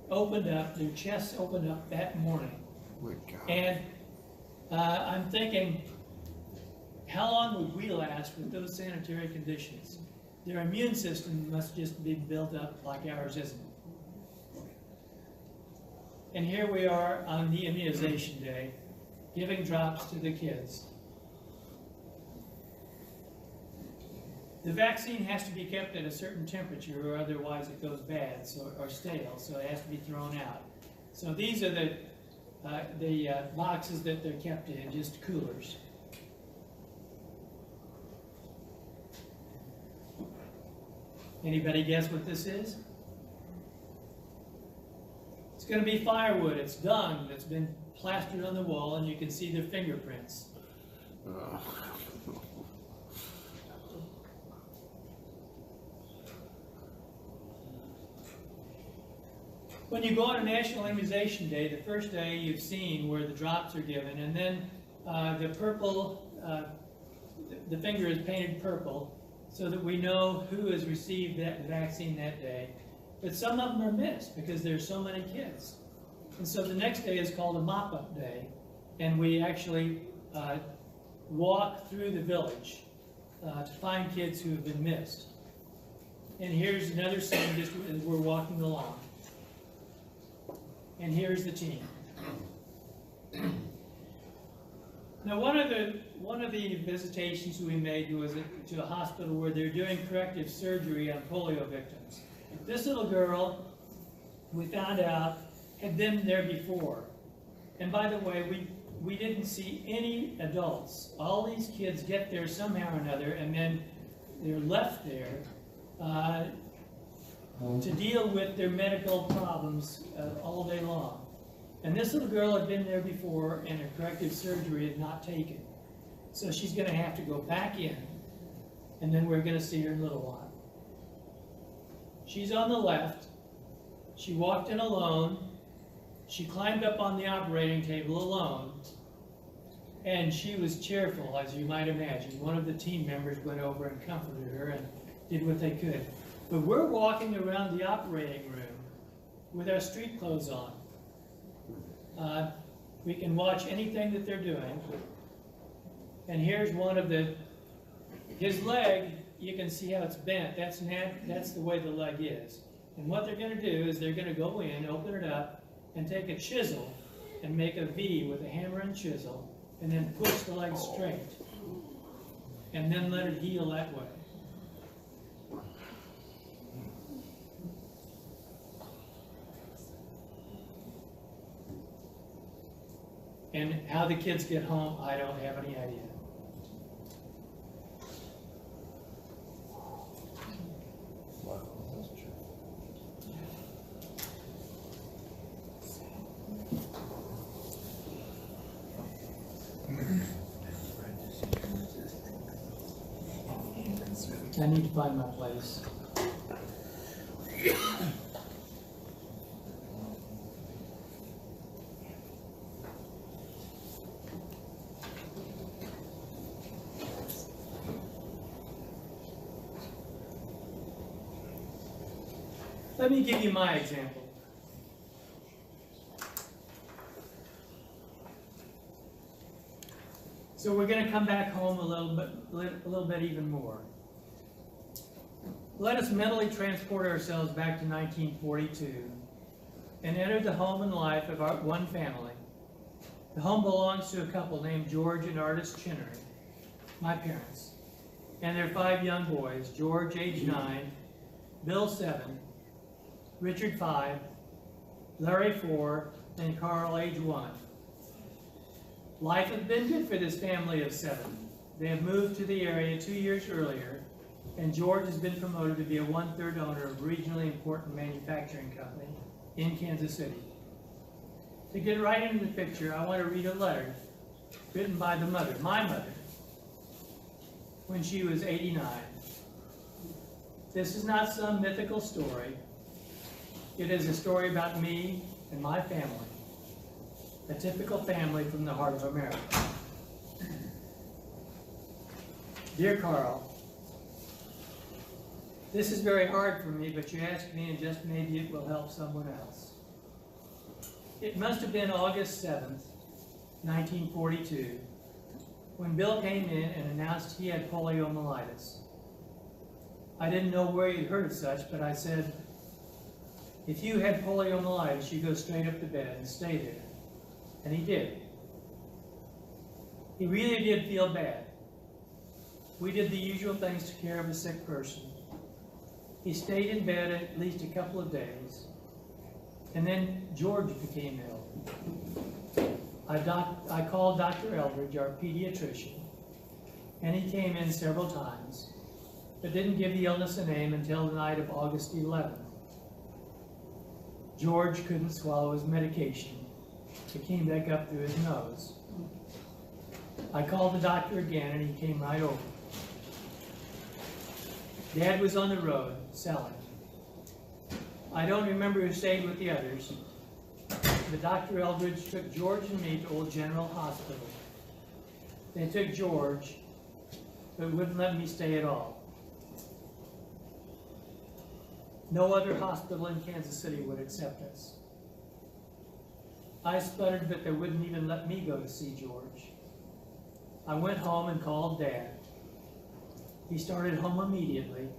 opened up, their chests opened up that morning. And I'm thinking, how long would we last with those sanitary conditions? Their immune system must just be built up like ours isn't. And here we are on the immunization day, giving drops to the kids. The vaccine has to be kept at a certain temperature, or otherwise it goes bad, or stale, so it has to be thrown out. So these are the boxes that they're kept in, just coolers. Anybody guess what this is? It's going to be firewood. It's dung that's been plastered on the wall, and you can see their fingerprints. When you go on a National Immunization Day, the first day you've seen where the drops are given, and then the purple, the finger is painted purple, so that we know who has received that vaccine that day. But some of them are missed because there's so many kids. And so the next day is called a mop-up day, and we actually walk through the village to find kids who have been missed. And here's another scene just as we're walking along. And here's the team. Now, one of the visitations we made was to a hospital where they're doing corrective surgery on polio victims. This little girl, we found out, had been there before. And by the way, we didn't see any adults. All these kids get there somehow or another, and then they're left there to deal with their medical problems all day long. And this little girl had been there before, and her corrective surgery had not taken. So she's going to have to go back in, and then we're going to see her in a little while. She's on the left. She walked in alone. She climbed up on the operating table alone. And she was cheerful, as you might imagine. One of the team members went over and comforted her and did what they could. But we're walking around the operating room with our street clothes on. We can watch anything that they're doing. And here's one of his leg, you can see how it's bent. That's the way the leg is. And what they're going to do is they're going to go in, open it up, and take a chisel and make a V with a hammer and chisel, and then push the leg straight. And then let it heal that way. And how the kids get home, I don't have any idea. I need to find my place. Let me give you my example. So we're going to come back home a little bit even more. Let us mentally transport ourselves back to 1942 and enter the home and life of our one family. The home belongs to a couple named George and Artist Chinnery, my parents, and their 5 young boys, George, age 9, Bill, 7, Richard, 5, Larry, 4, and Carl, age 1. Life has been good for this family of 7. They have moved to the area 2 years earlier, and George has been promoted to be a 1/3 owner of a regionally important manufacturing company in Kansas City. To get right into the picture, I want to read a letter written by the mother, my mother, when she was 89. This is not some mythical story. It is a story about me and my family, a typical family from the heart of America. Dear Carl, this is very hard for me, but you asked me and just maybe it will help someone else. It must have been August 7th, 1942, when Bill came in and announced he had poliomyelitis. I didn't know where he'd heard of such, but I said, if you had poliomyelitis, you go straight up to bed and stay there. And he did. He really did feel bad. We did the usual things to care of a sick person. He stayed in bed at least a couple of days, and then George became ill. I called Dr. Eldridge, our pediatrician, and he came in several times, but didn't give the illness a name until the night of August 11th. George couldn't swallow his medication. It came back up through his nose. I called the doctor again, and he came right over. Dad was on the road, selling. I don't remember who stayed with the others, but Dr. Eldridge took George and me to Old General Hospital. They took George, but wouldn't let me stay at all. No other hospital in Kansas City would accept us. I sputtered, but they wouldn't even let me go to see George. I went home and called Dad. He started home immediately,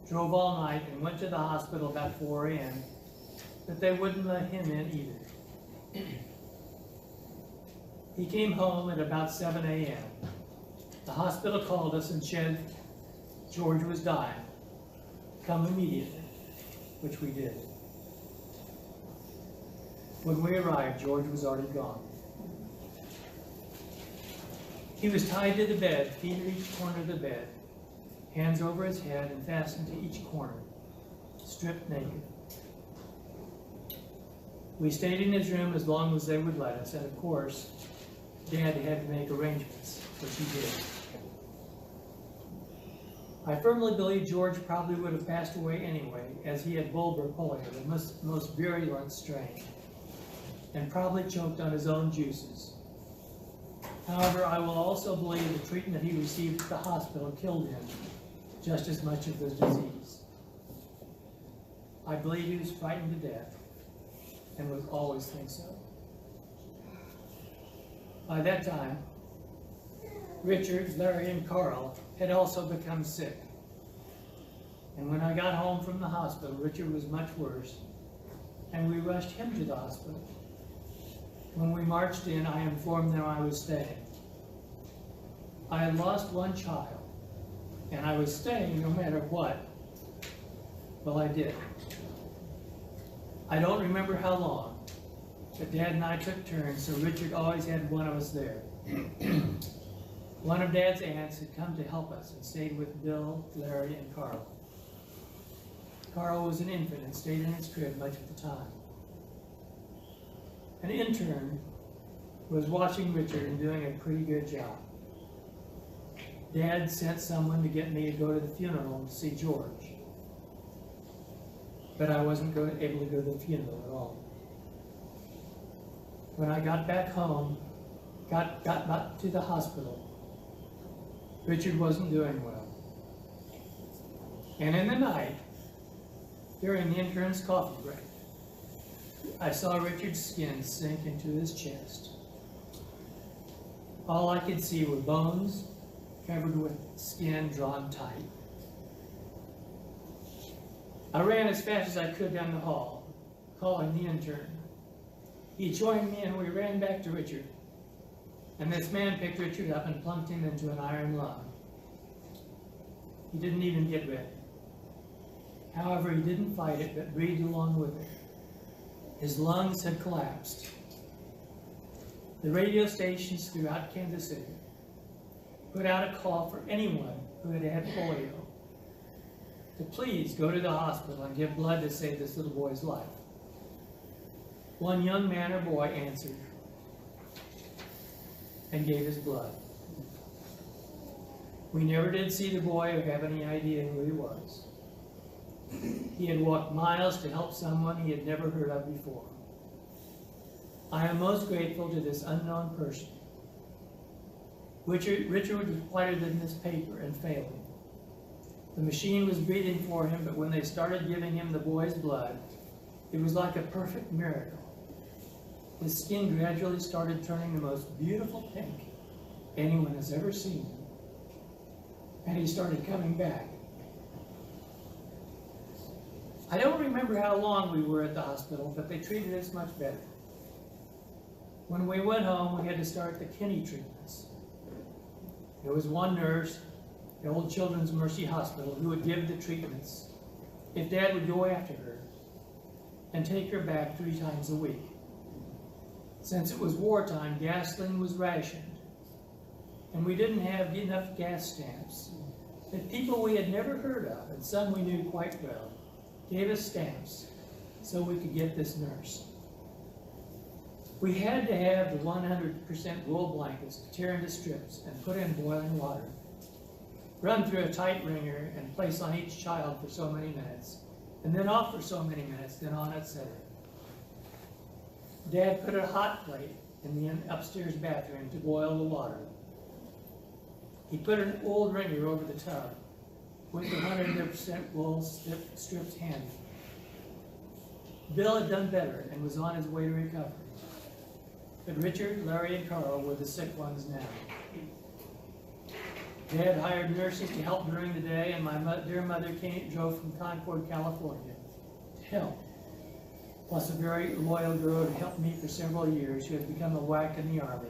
drove all night, and went to the hospital about 4 a.m., but they wouldn't let him in either. He came home at about 7 a.m. The hospital called us and said George was dying. Come immediately, which we did. When we arrived, George was already gone. He was tied to the bed, feet at each corner of the bed, hands over his head and fastened to each corner, stripped naked. We stayed in his room as long as they would let us, and of course, Dad had to make arrangements, which he did. I firmly believe George probably would have passed away anyway, as he had bulbar polio, the most virulent strain, and probably choked on his own juices. However, I will also believe the treatment he received at the hospital killed him just as much as the disease. I believe he was frightened to death and would always think so. By that time, Richard, Larry, and Carl had also become sick. And when I got home from the hospital, Richard was much worse, and we rushed him to the hospital. When we marched in, I informed them I was staying. I had lost one child, and I was staying no matter what. Well, I did. I don't remember how long, but Dad and I took turns, so Richard always had one of us there. One of Dad's aunts had come to help us and stayed with Bill, Larry, and Carl. Carl was an infant and stayed in his crib much of the time. An intern was watching Richard and doing a pretty good job. Dad sent someone to get me to go to the funeral to see George, but I wasn't able to go to the funeral at all. When I got back home, got back to the hospital, Richard wasn't doing well. And in the night, during the intern's coffee break, I saw Richard's skin sink into his chest. All I could see were bones covered with skin drawn tight. I ran as fast as I could down the hall, calling the intern. He joined me and we ran back to Richard. And this man picked Richard up and plunked him into an iron lung. He didn't even get ready. However, he didn't fight it, but breathed along with it. His lungs had collapsed. The radio stations throughout Kansas City put out a call for anyone who had had polio to please go to the hospital and give blood to save this little boy's life. One young man or boy answered and gave his blood. We never did see the boy or have any idea who he was. He had walked miles to help someone he had never heard of before. I am most grateful to this unknown person. Richard was whiter than this paper and failing. The machine was breathing for him, but when they started giving him the boy's blood, it was like a perfect miracle. His skin gradually started turning the most beautiful pink anyone has ever seen. And he started coming back. I don't remember how long we were at the hospital, but they treated us much better. When we went home, we had to start the Kinney treatments. There was one nurse, the old Children's Mercy Hospital, who would give the treatments if Dad would go after her and take her back 3 times a week. Since it was wartime, gasoline was rationed, and we didn't have enough gas stamps. But people we had never heard of, and some we knew quite well, gave us stamps so we could get this nurse. We had to have the 100% wool blankets to tear into strips and put in boiling water, run through a tight wringer and place on each child for so many minutes, and then off for so many minutes, then on, etc. Dad put a hot plate in the upstairs bathroom to boil the water. He put an old wringer over the tub with the 100% wool strips handy. Bill had done better and was on his way to recovery. But Richard, Larry, and Carl were the sick ones now. Dad hired nurses to help during the day, and my dear mother drove from Concord, California to help. Plus a very loyal girl who helped me for several years, who had become a WAC in the Army.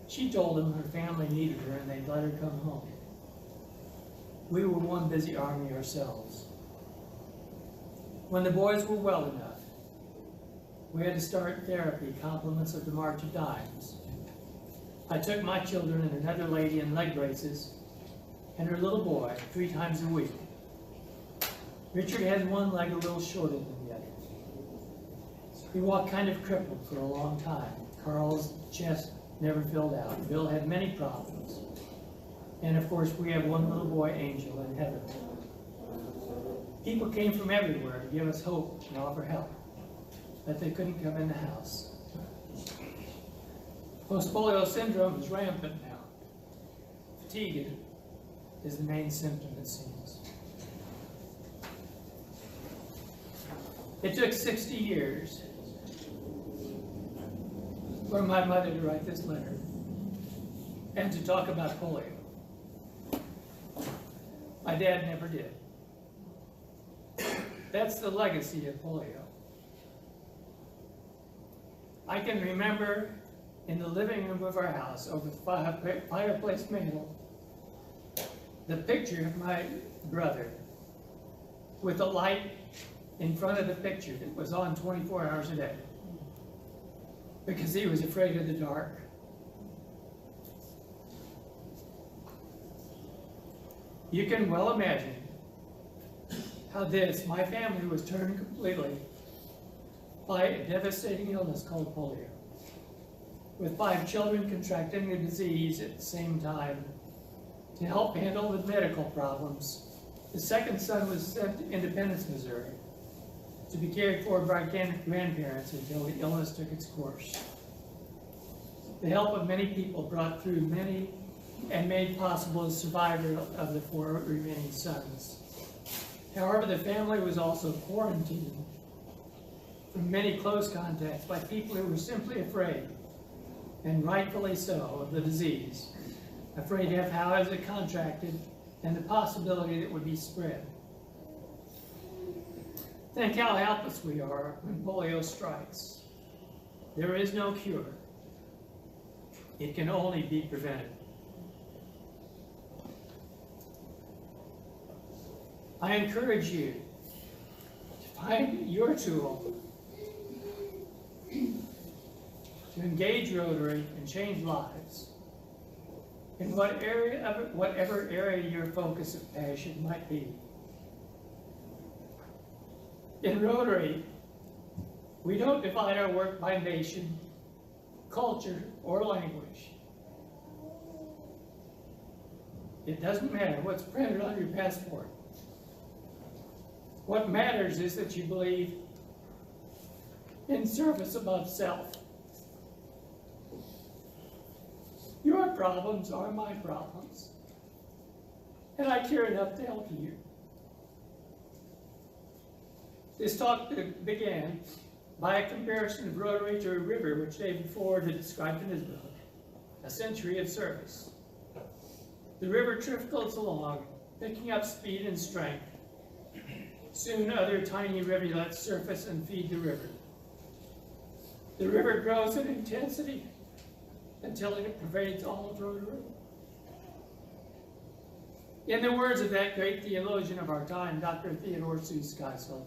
She told them her family needed her and they'd let her come home. We were one busy army ourselves. When the boys were well enough, we had to start therapy, compliments of the March of Dimes. I took my children and another lady in leg braces and her little boy 3 times a week. Richard had one leg a little shorter than the other. He walked kind of crippled for a long time. Carl's chest never filled out. Bill had many problems. And of course, we have one little boy, Angel, in heaven. People came from everywhere to give us hope and offer help, but they couldn't come in the house. Post-polio syndrome is rampant now. Fatigue is the main symptom, it seems. It took 60 years for my mother to write this letter and to talk about polio. My dad never did. That's the legacy of polio. I can remember in the living room of our house over the fireplace mantel the picture of my brother with a light in front of the picture that was on 24 hours a day because he was afraid of the dark. You can well imagine how my family was turned completely by a devastating illness called polio, with 5 children contracting the disease at the same time. To help handle the medical problems, the second son was sent to Independence, Missouri, to be cared for by grandparents until the illness took its course. The help of many people brought through many and made possible the survival of the 4 remaining sons. However, the family was also quarantined from many close contacts by people who were simply afraid, and rightfully so, of the disease, afraid of how it was contracted and the possibility that it would be spread. Think how helpless we are when polio strikes. There is no cure. It can only be prevented. I encourage you to find your tool to engage Rotary and change lives in whatever area your focus of passion might be. In Rotary, we don't divide our work by nation, culture, or language. It doesn't matter what's printed on your passport. What matters is that you believe in service above self. Your problems are my problems, and I care enough to help you. This talk began by a comparison of Rotary to a river, which David Ford had described in his book, A Century of Service. The river trickles along, picking up speed and strength. Soon other tiny rivulets surface and feed the river. The river grows in intensity until it pervades all of Rotary. In the words of that great theologian of our time, Dr. Theodore Seuss Geisel,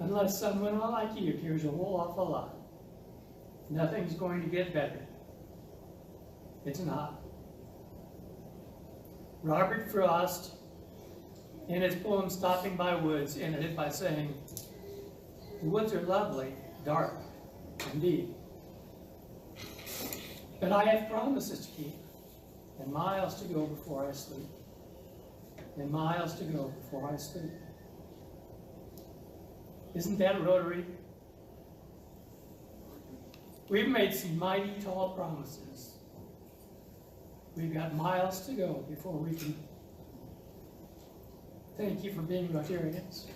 unless someone like you cares a whole awful lot, nothing's going to get better. It's not. Robert Frost, in his poem Stopping by Woods, ended it by saying, "The woods are lovely, dark, and deep. But I have promises to keep, and miles to go before I sleep, and miles to go before I sleep." Isn't that Rotary? We've made some mighty tall promises. We've got miles to go before we can. Thank you for being Rotarians.